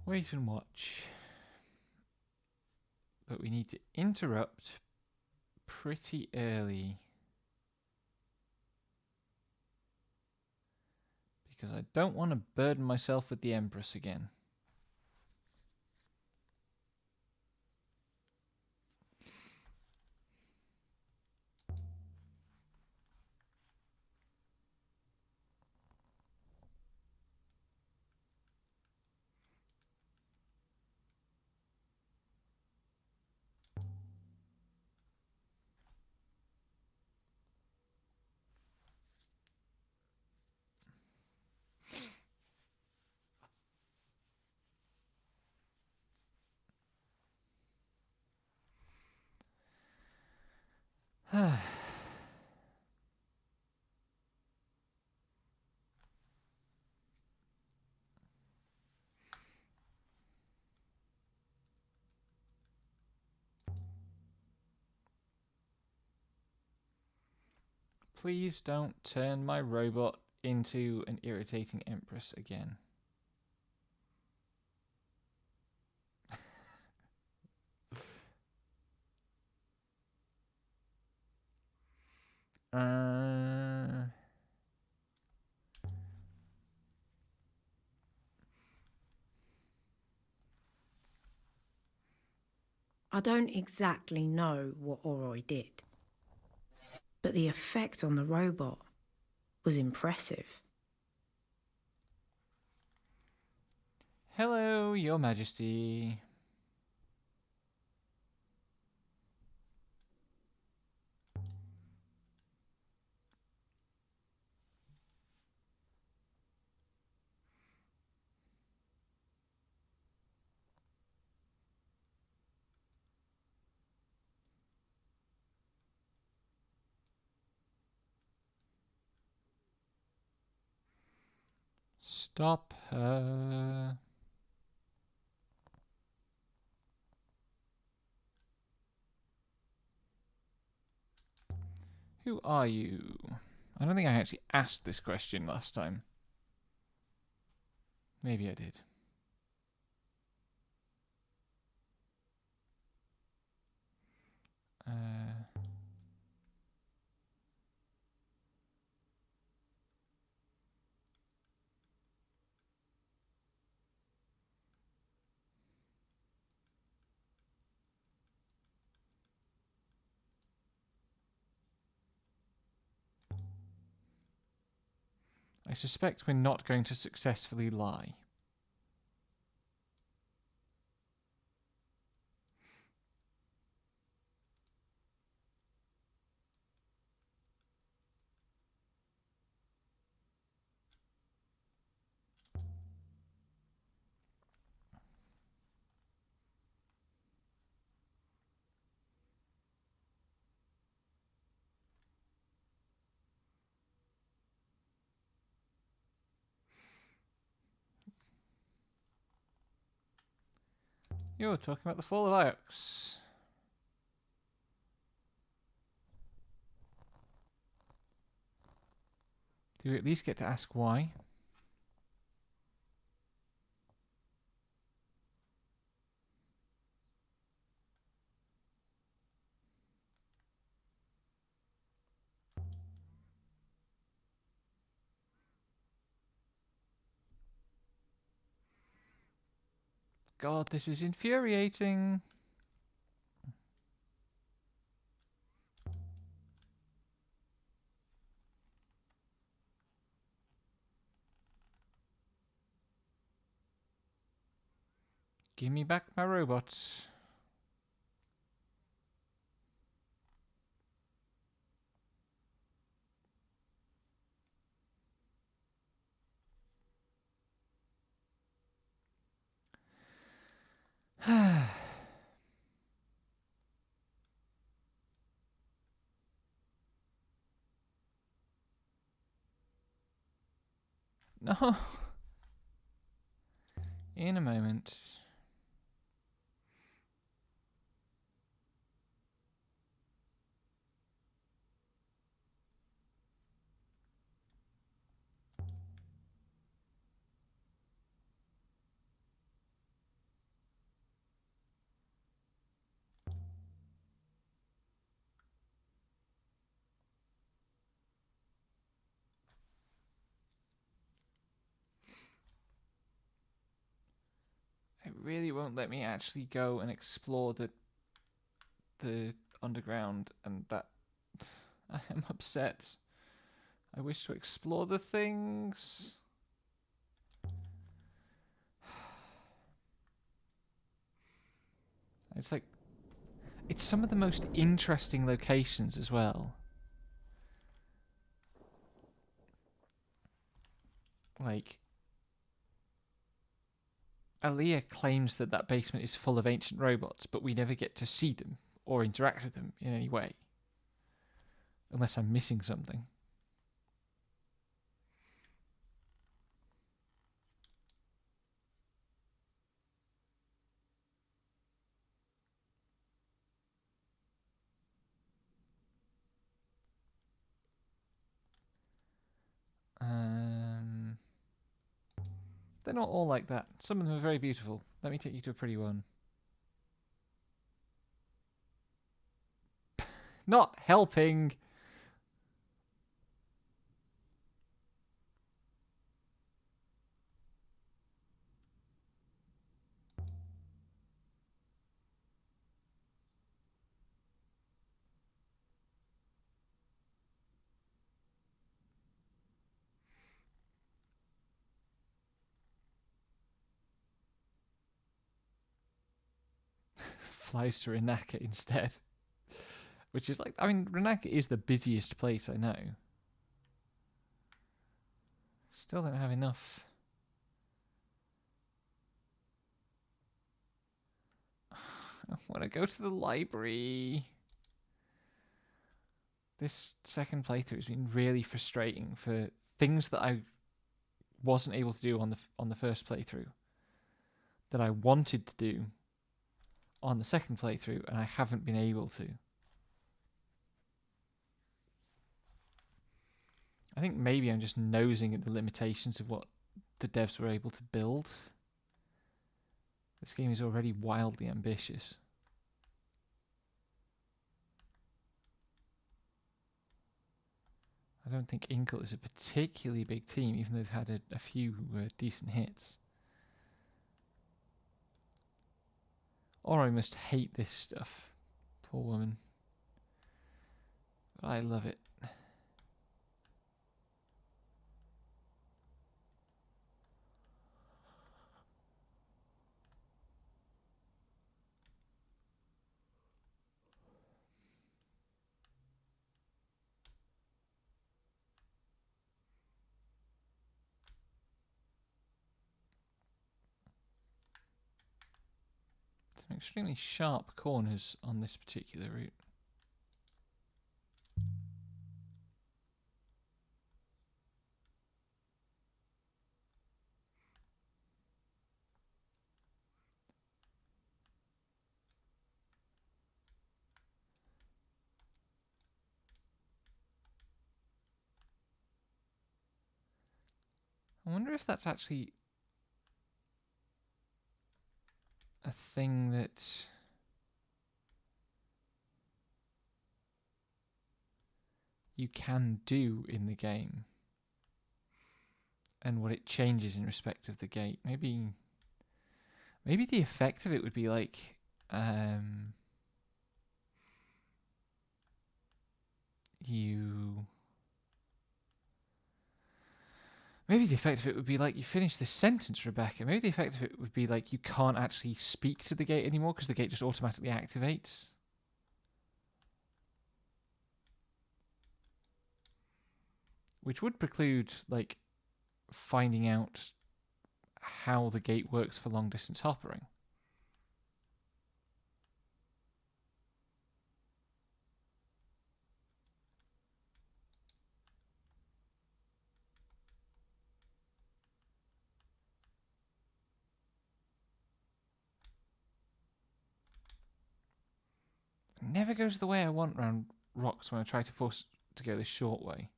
Wait and watch. But we need to interrupt pretty early. Because I don't want to burden myself with the Empress again. Please don't turn my robot into an irritating Empress again. I don't exactly know what Oroi did, but the effect on the robot was impressive. Hello, Your Majesty. Stop her. Who are you? I don't think I actually asked this question last time. Maybe I did. I suspect we're not going to successfully lie. You're talking about the fall of Iox. Do we at least get to ask why? God, this is infuriating. Give me back my robots. No. In a moment. It really won't let me actually go and explore the underground, and that I am upset. I wish to explore the things. It's like, it's some of the most interesting locations as well. Like, Aaliyah claims that that basement is full of ancient robots, but we never get to see them or interact with them in any way. Unless I'm missing something. They're not all like that. Some of them are very beautiful. Let me take you to a pretty one. Not helping. flies to Renaka instead. Which is like, I mean, Renaka is the busiest place I know. Still don't have enough. I want to go to the library. This second playthrough has been really frustrating for things that I wasn't able to do on the first playthrough that I wanted to do on the second playthrough, and I haven't been able to. I think maybe I'm just nosing at the limitations of what the devs were able to build. This game is already wildly ambitious. I don't think Inkle is a particularly big team, even though they've had a few decent hits. Ori must hate this stuff. Poor woman. But I love it. Some extremely sharp corners on this particular route. I wonder if that's actually a thing that you can do in the game, and what it changes in respect of the gate. Maybe the effect of it would be like Maybe the effect of it would be like, you finish this sentence, Rebecca. Maybe the effect of it would be like, you can't actually speak to the gate anymore because the gate just automatically activates. Which would preclude, like, finding out how the gate works for long distance hoppering. It never goes the way I want round rocks when I try to force to go this short way.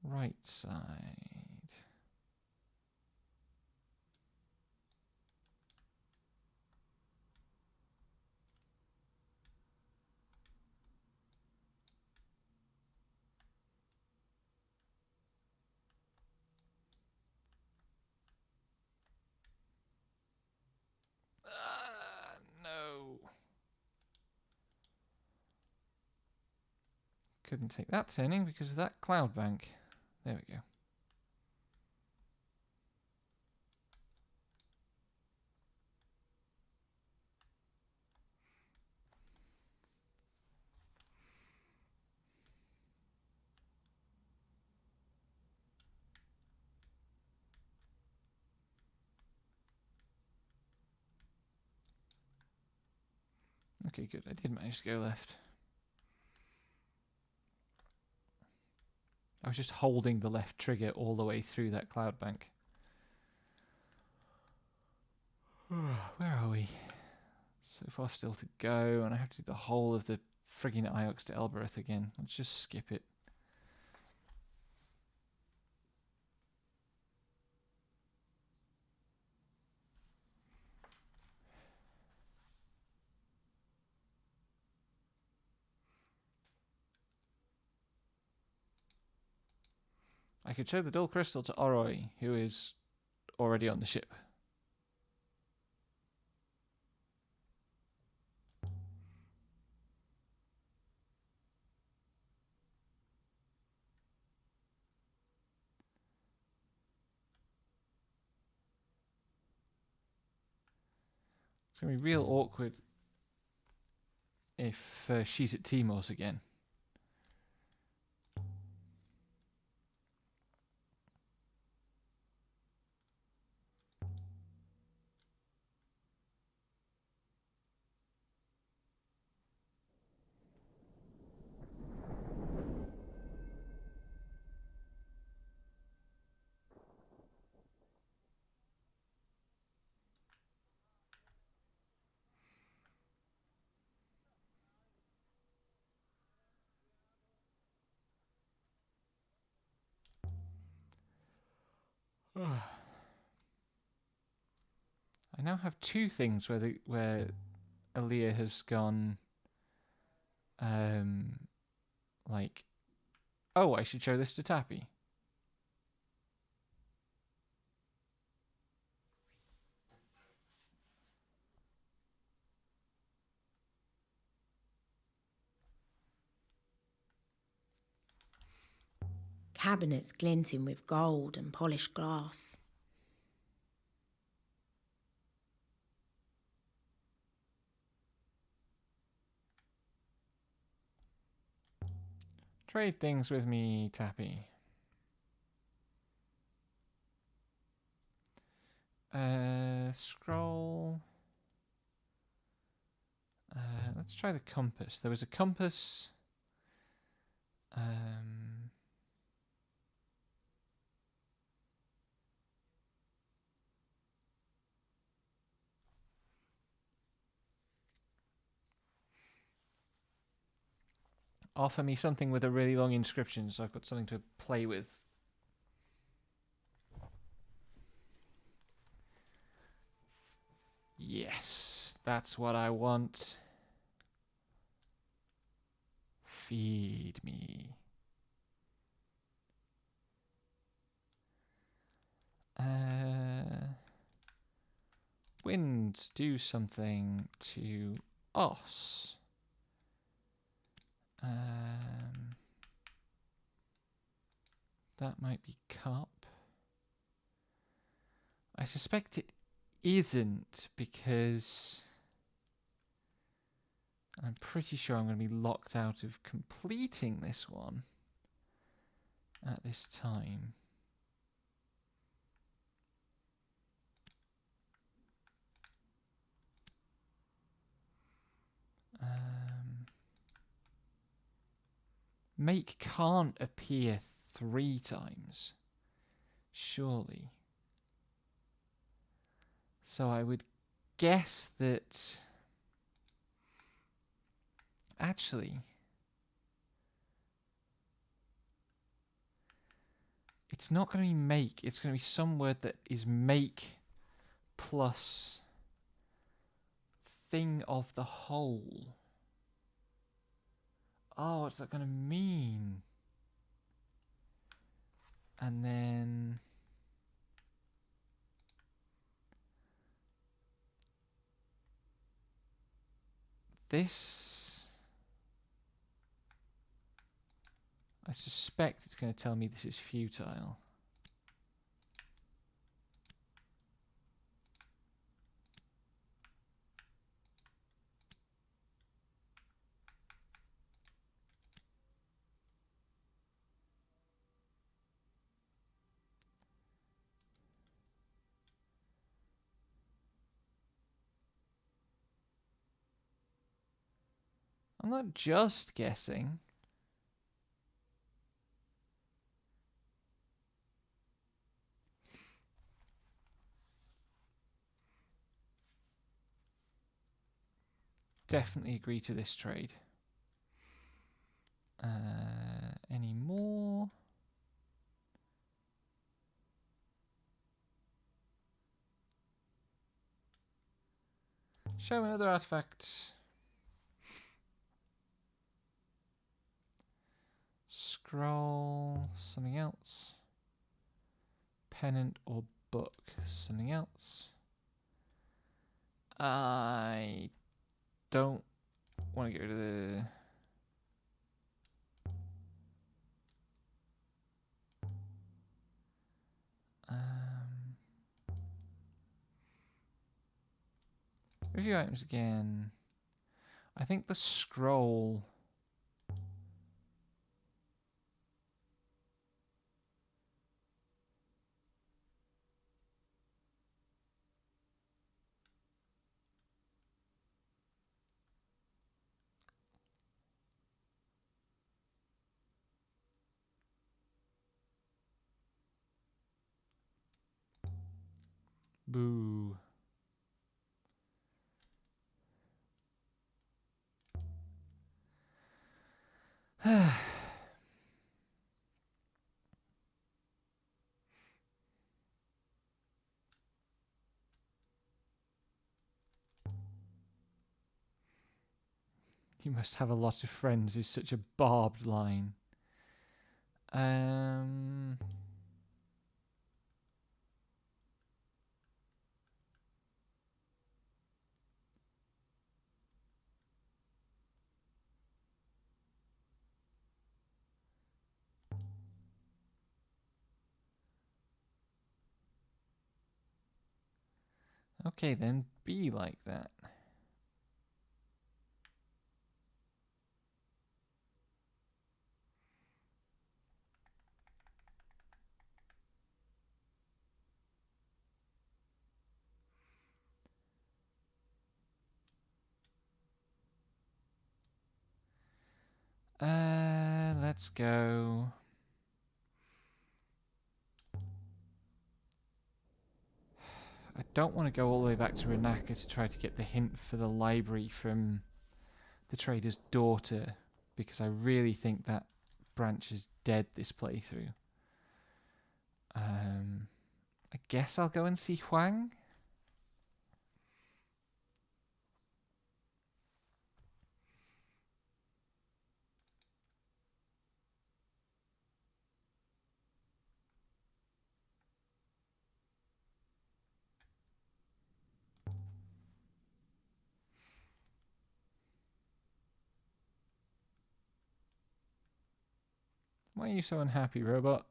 Right side. No. Couldn't take that turning because of that cloud bank. There we go. Okay, good. I did manage to go left. I was just holding the left trigger all the way through that cloud bank. Where are we? So far still to go, and I have to do the whole of the frigging Iox to Elbereth again. Let's just skip it. I could show the dual crystal to Oroi, who is already on the ship. It's going to be real awkward if she's at Timor's again. I now have two things where Aaliyah has gone, like, oh, I should show this to Tappy. Cabinets glinting with gold and polished glass. Trade things with me, Tappy. Scroll. Let's try the compass. There was a compass. Offer me something with a really long inscription so I've got something to play with. Yes, that's what I want. Feed me. Winds, do something to us. That might be cup. I suspect it isn't because I'm pretty sure I'm going to be locked out of completing this one at this time. Make can't appear 3 times, surely. So I would guess that... Actually... It's not going to be make, it's going to be some word that is make plus thing of the whole. Oh, what's that going to mean? And then... This... I suspect it's going to tell me this is futile. I'm not just guessing. Definitely agree to this trade. Any more? Show another artifact. Scroll, something else. Pennant or book, something else. I don't want to go to the... Review items again. I think the scroll... Boo. You must have a lot of friends is such a barbed line. Okay, then be like that. Let's go. I don't want to go all the way back to Renaka to try to get the hint for the library from the trader's daughter, because I really think that branch is dead this playthrough. I guess I'll go and see Huang. Why are you so unhappy, robot?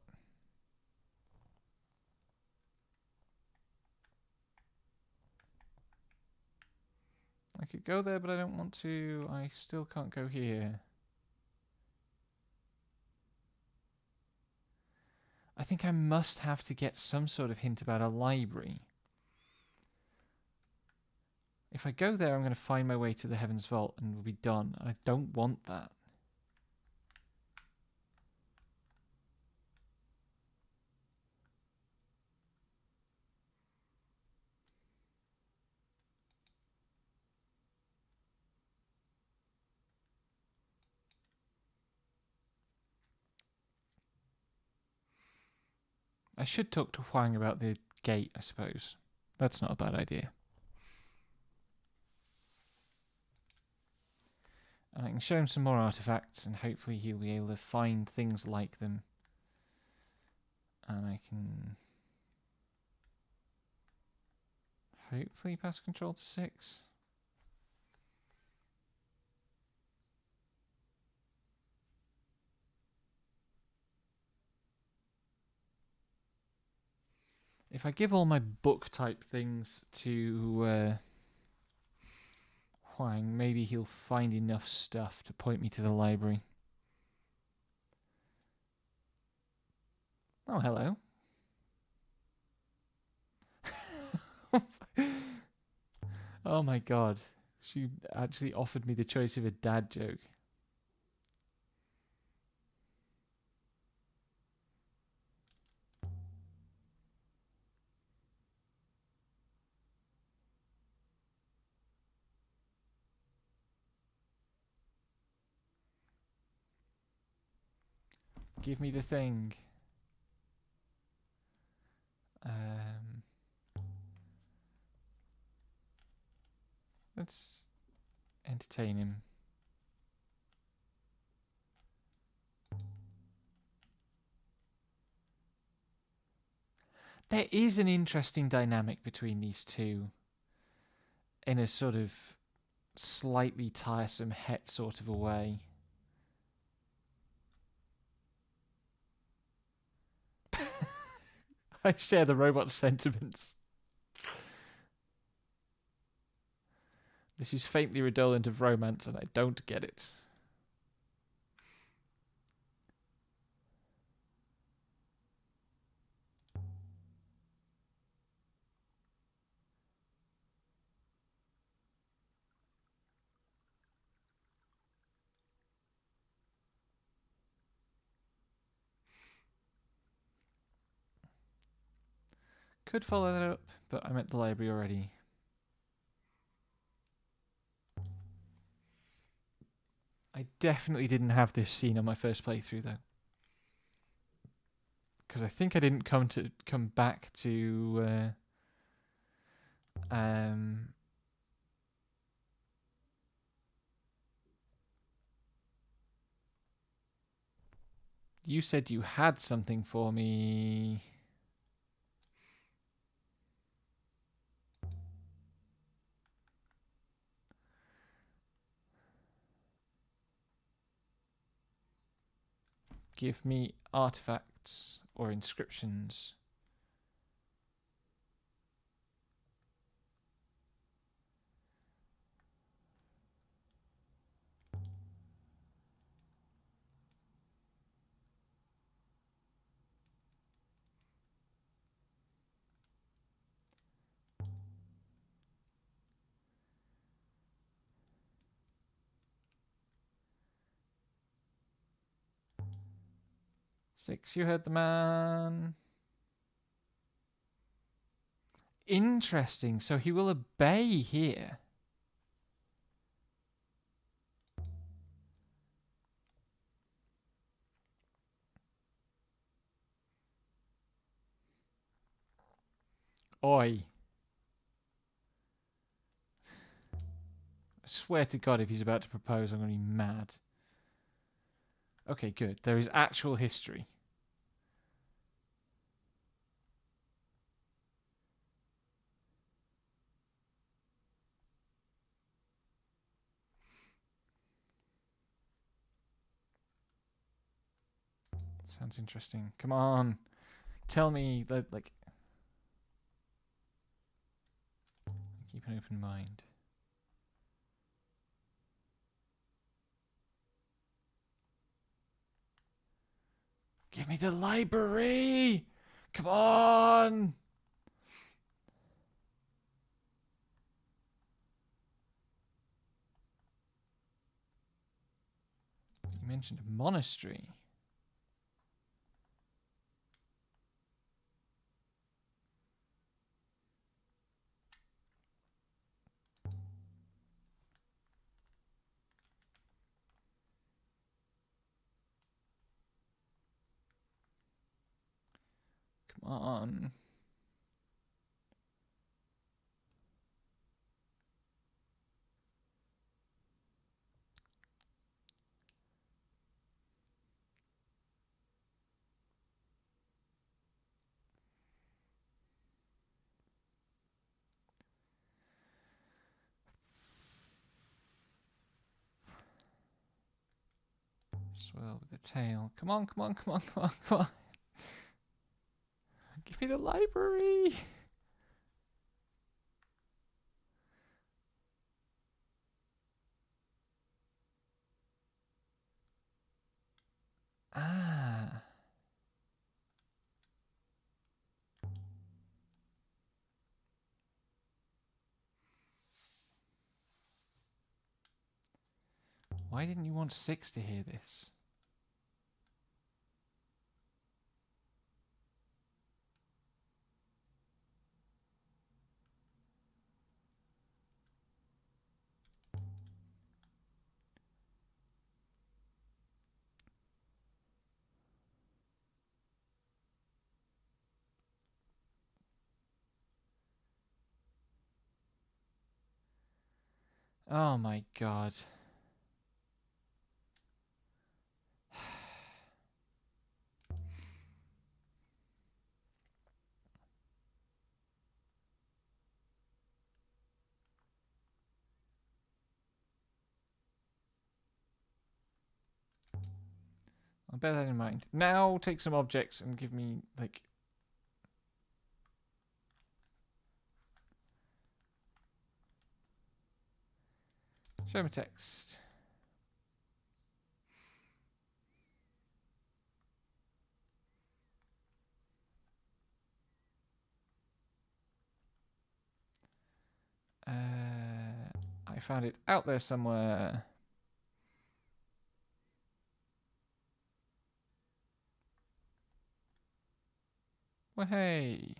I could go there, but I don't want to. I still can't go here. I think I must have to get some sort of hint about a library. If I go there, I'm going to find my way to the Heaven's Vault and we'll be done. I don't want that. I should talk to Huang about the gate, I suppose. That's not a bad idea. And I can show him some more artifacts and hopefully he'll be able to find things like them. And I can hopefully pass control to 6. If I give all my book type things to Huang, maybe he'll find enough stuff to point me to the library. Oh, hello. Oh my god. She actually offered me the choice of a dad joke. Give me the thing. Let's entertain him. There is an interesting dynamic between these two in a sort of slightly tiresome het sort of a way. I share the robot's sentiments. This is faintly redolent of romance, and I don't get it. Could follow that up, but I'm at the library already. I definitely didn't have this scene on my first playthrough though, because I think I didn't come back to you said you had something for me. Give me artifacts or inscriptions. Six, you heard the man. Interesting. So he will obey here. Oi. I swear to God, if he's about to propose, I'm going to be mad. Okay, good. There is actual history. Sounds interesting. Come on. Tell me that, like... Keep an open mind. Give me the library! Come on! You mentioned a monastery. Come on. Swirl with the tail. Come on, come on, come on, come on, come on. Give me the library. Ah. Why didn't you want Six to hear this? Oh my God. I'll bear that in mind. Now take some objects and give me, like... Show me text. I found it out there somewhere. Well, hey.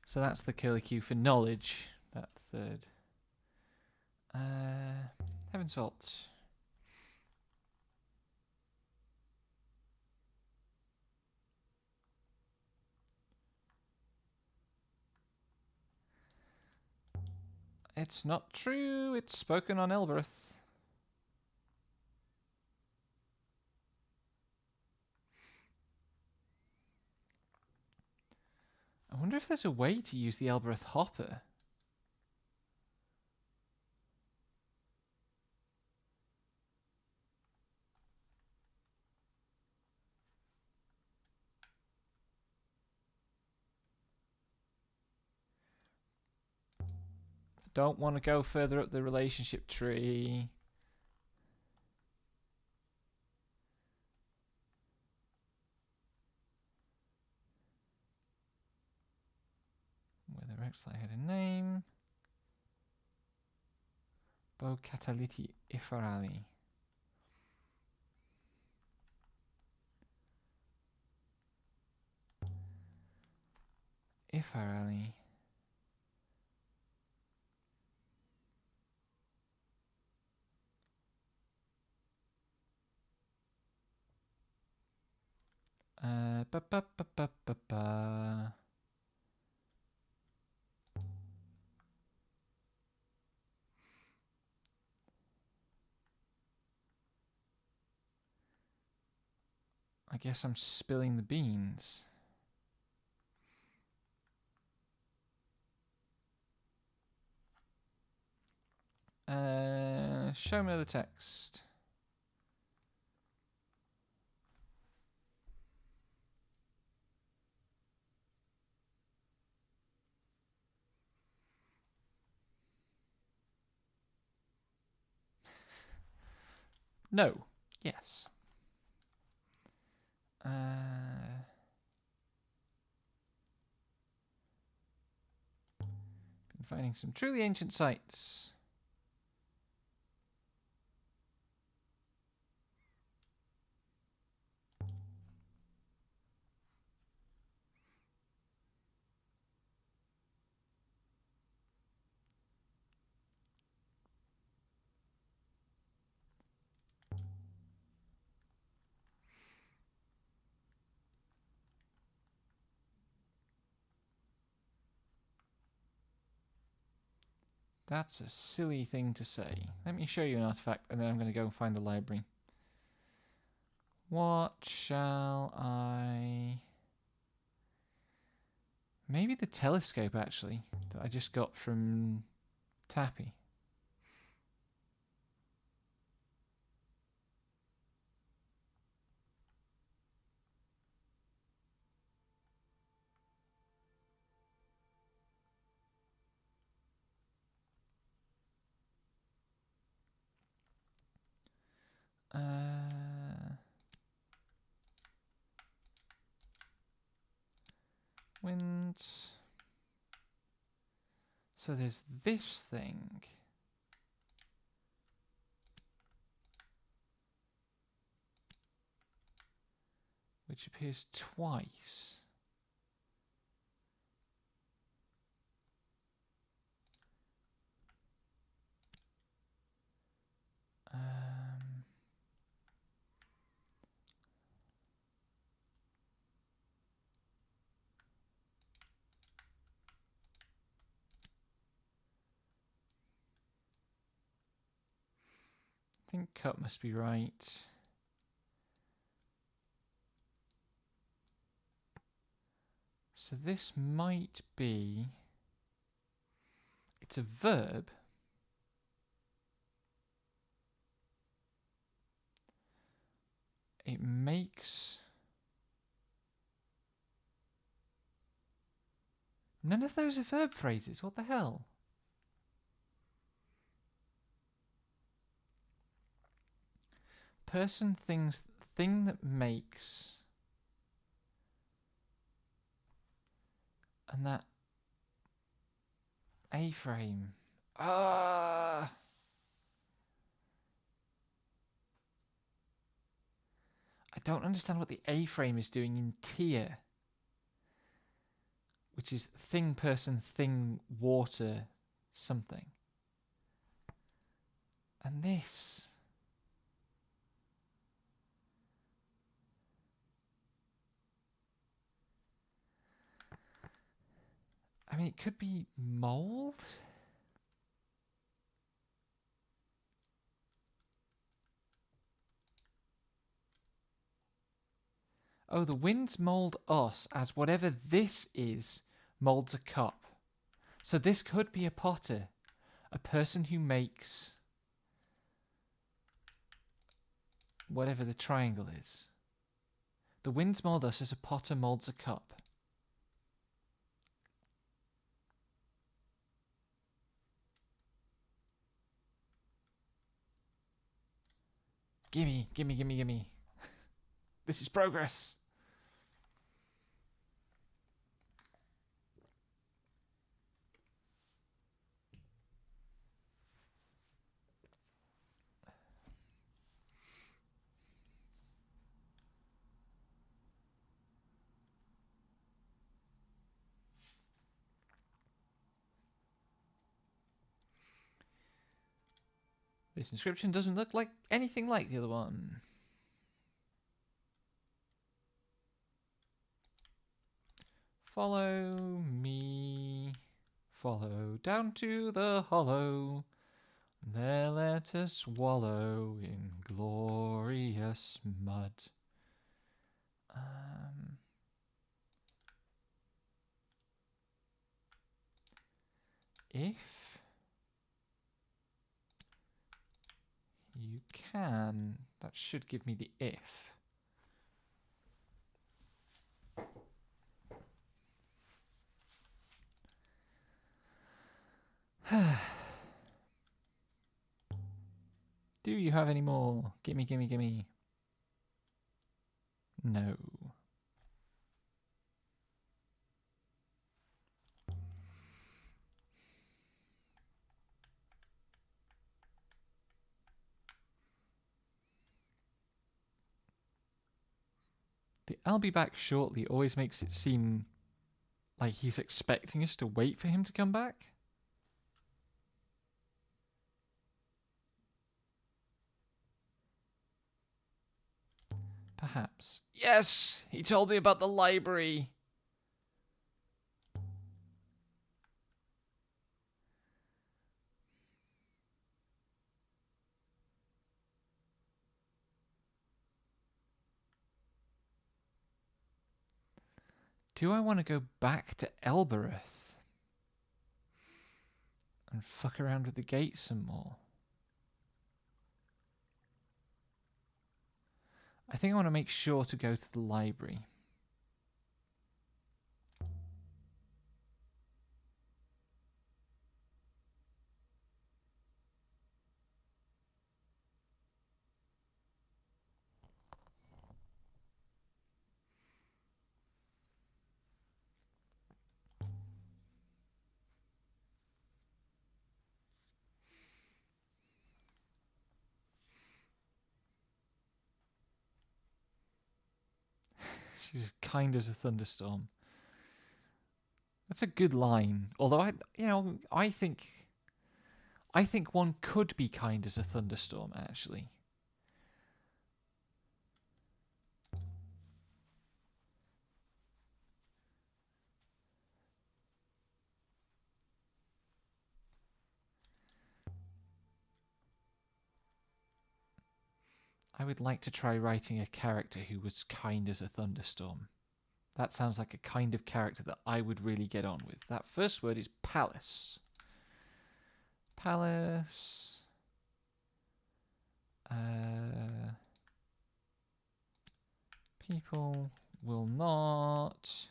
So that's the curlicue for knowledge. That third. Heaven's Vault. It's not true. It's spoken on Elbereth. I wonder if there's a way to use the Elbereth hopper. Don't want to go further up the relationship tree. Whether Rexley had a name. Bo Cataliti Ifarali. Ifarali. Ba ba ba ba ba ba. I guess I'm spilling the beans. Show me the text. No. Yes. Been finding some truly ancient sites. That's a silly thing to say. Let me show you an artifact and then I'm going to go and find the library. What shall I... Maybe the telescope, actually, that I just got from Tappy. Wind. So there's this thing. Which appears twice. I think cut must be right. So this might be... It's a verb. It makes... None of those are verb phrases. What the hell? Person, things, thing that makes. And that A-frame. I don't understand what the A-frame is doing in tier. Which is thing, person, thing, water, something. And this. I mean, it could be mold. Oh, the winds mold us as whatever this is molds a cup. So this could be a potter, a person who makes whatever the triangle is. The winds mold us as a potter molds a cup. Gimme, gimme, gimme, gimme. This is progress. This inscription doesn't look like anything like the other one. Follow me, follow down to the hollow. There let us wallow in glorious mud. If you can, that should give me the if. Do you have any more? Gimme, gimme, gimme. No. The I'll be back shortly always makes it seem like he's expecting us to wait for him to come back. Perhaps. Yes! He told me about the library! Do I want to go back to Elbereth and fuck around with the gate some more? I think I want to make sure to go to the library. She's kind as a thunderstorm. That's a good line. Although I think one could be kind as a thunderstorm, actually. I would like to try writing a character who was kind as a thunderstorm. That sounds like a kind of character that I would really get on with. That first word is palace. Palace. People will not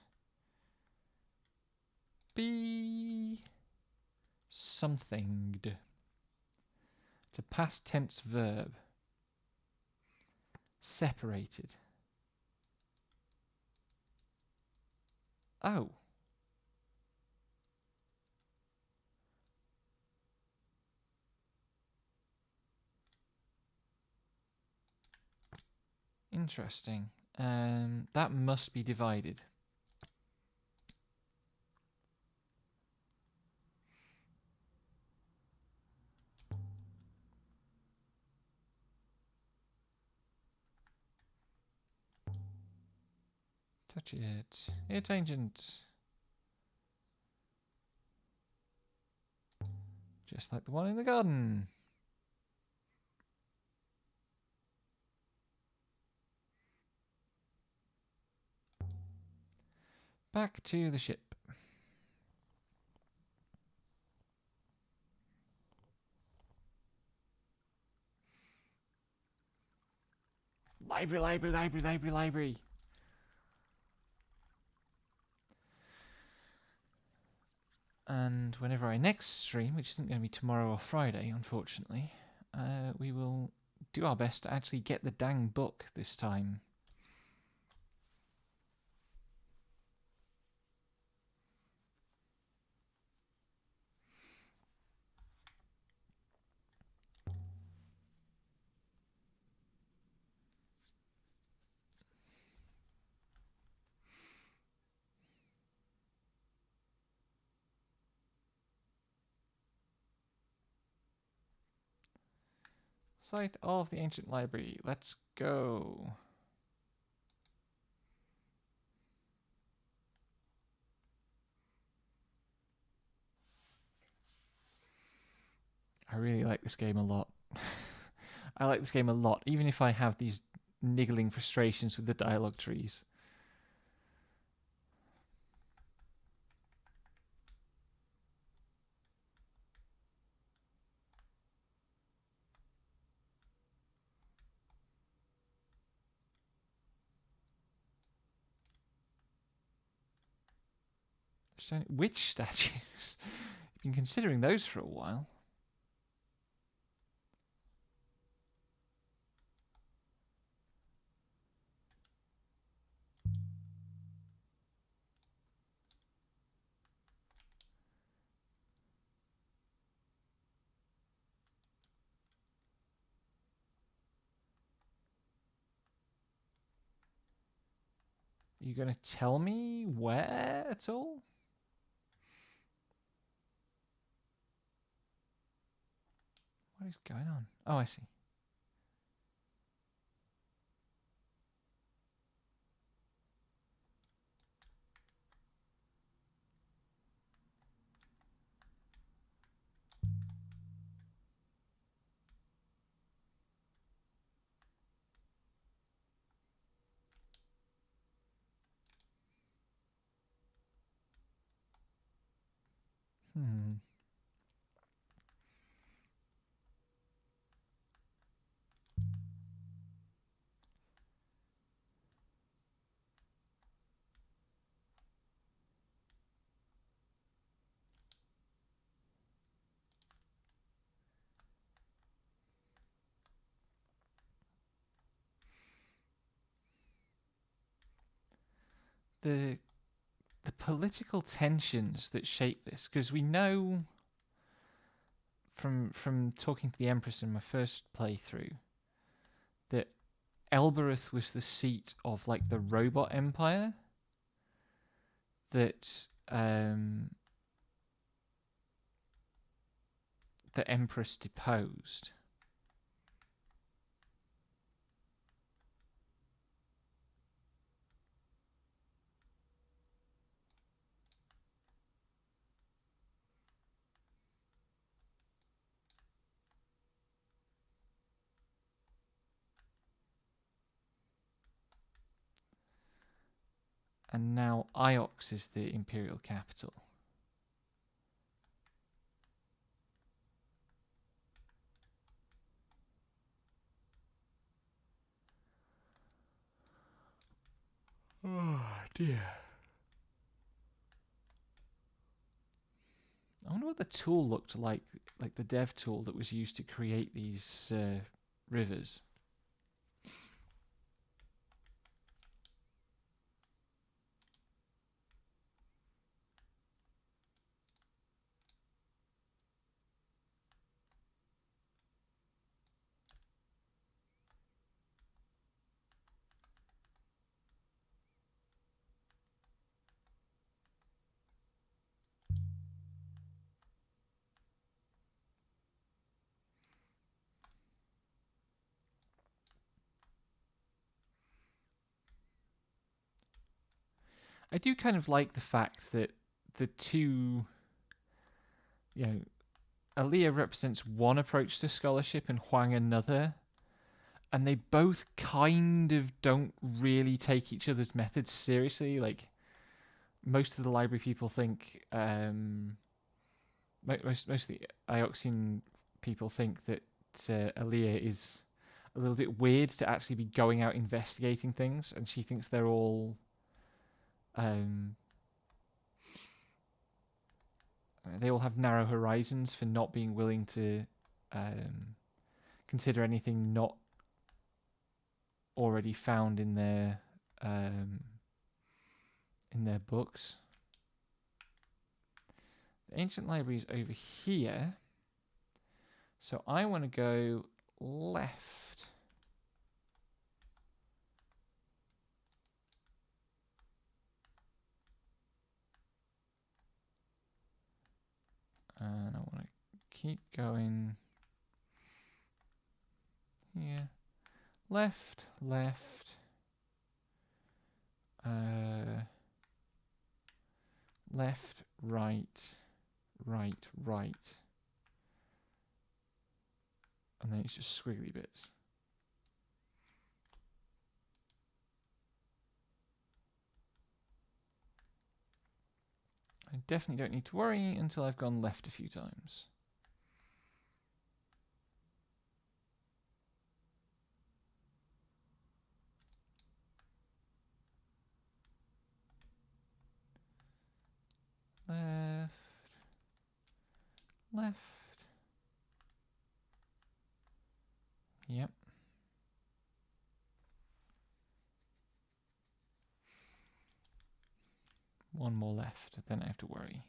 be something. It's a past tense verb. Separated. Oh. Interesting. That must be divided. Touch it. It's ancient. Just like the one in the garden. Back to the ship. Library, library, library, library, library. And whenever I next stream, which isn't going to be tomorrow or Friday, unfortunately, we will do our best to actually get the dang book this time. Site of the ancient library. Let's go. I really like this game a lot. I like this game a lot, even if I have these niggling frustrations with the dialogue trees. Which statues? You've been considering those for a while. Are you going to tell me where at all? What is going on? Oh, I see. Hmm. The political tensions that shape this, because we know from talking to the Empress in my first playthrough that Elbereth was the seat of like the robot empire that the Empress deposed. And now Iox is the imperial capital. Oh dear. what the tool looked like the dev tool that was used to create these rivers. I do kind of like the fact that the two, Aaliyah represents one approach to scholarship and Huang another, and they both kind of don't really take each other's methods seriously. Like, most of the library people think, most of the Ioxian people think that Aaliyah is a little bit weird to actually be going out investigating things, and she thinks they're all they all have narrow horizons for not being willing to consider anything not already found in their books. The ancient library is over here, so I want to go left. And I want to keep going here. Left, left. Left, right, right, right. And then it's just squiggly bits. I definitely don't need to worry until I've gone left a few times. Left, left. Yep. One more left, then I have to worry.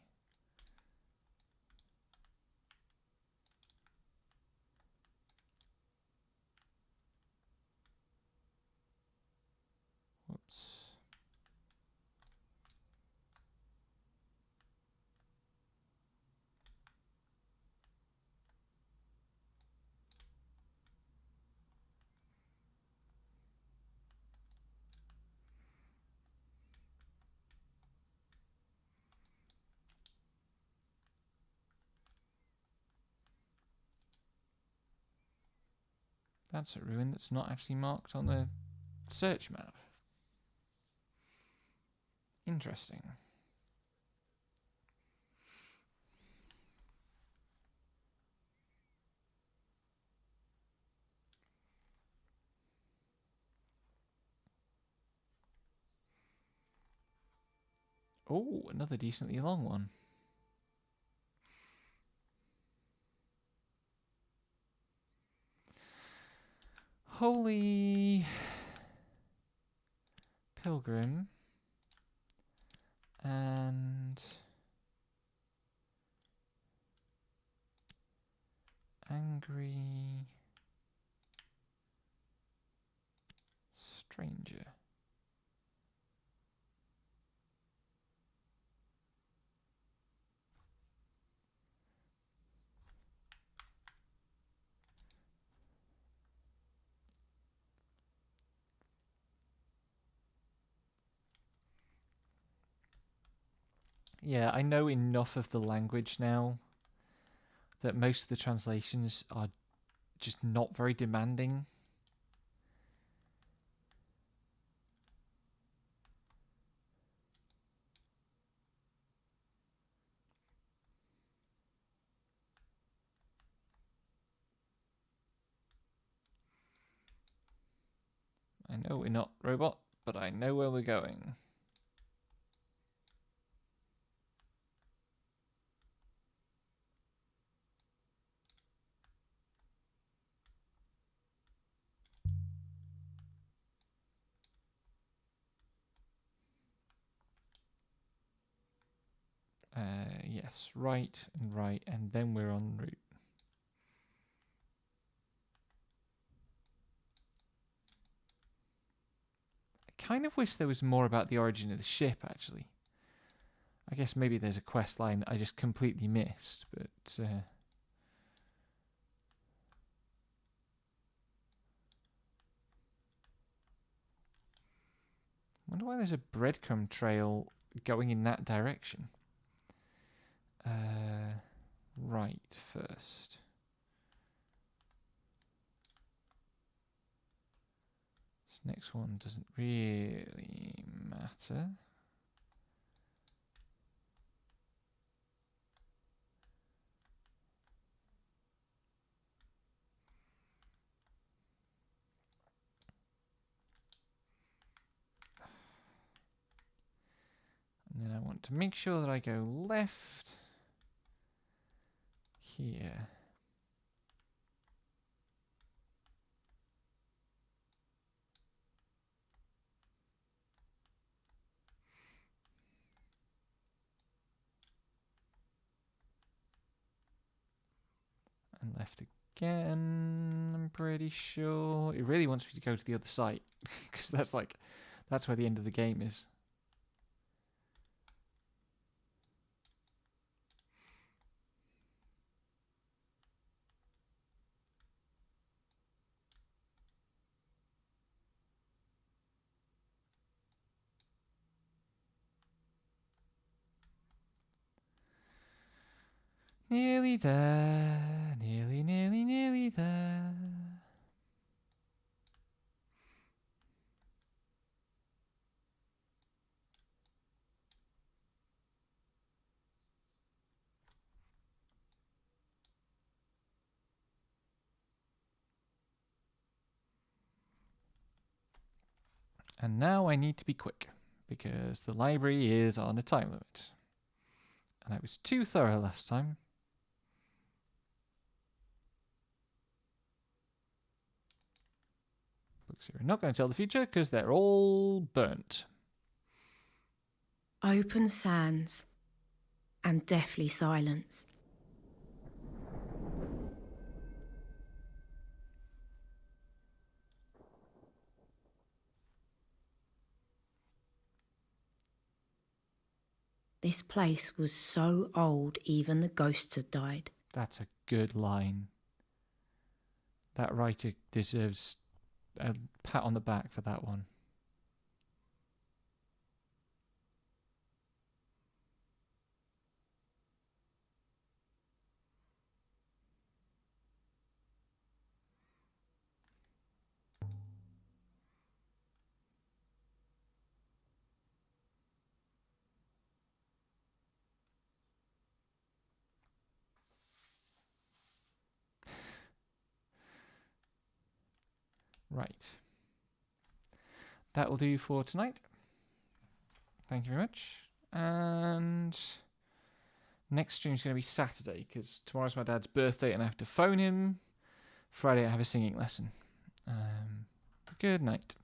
Whoops. That's a ruin that's not actually marked on the search map. Interesting. Oh, another decently long one. Holy Pilgrim and Angry Stranger. Yeah, I know enough of the language now that most of the translations are just not very demanding. I know we're not robot, but I know where we're going. Yes, right, and then we're en route. I kind of wish there was more about the origin of the ship, actually. I guess maybe there's a quest line that I just completely missed, but... I wonder why there's a breadcrumb trail going in that direction. Right first. This next one doesn't really matter. And then I want to make sure that I go left here. And left again, I'm pretty sure. It really wants me to go to the other site, because that's where the end of the game is. Nearly there, nearly there. And now I need to be quick, because the library is on a time limit. And I was too thorough last time. Books here are not going to tell the future, because they're all burnt. Open sands and deathly silence. This place was so old, even the ghosts had died. That's a good line. That writer deserves a pat on the back for that one. Right. That will do for tonight. Thank you very much. And next stream is going to be Saturday, because tomorrow's my dad's birthday and I have to phone him. Friday I have a singing lesson. Good night.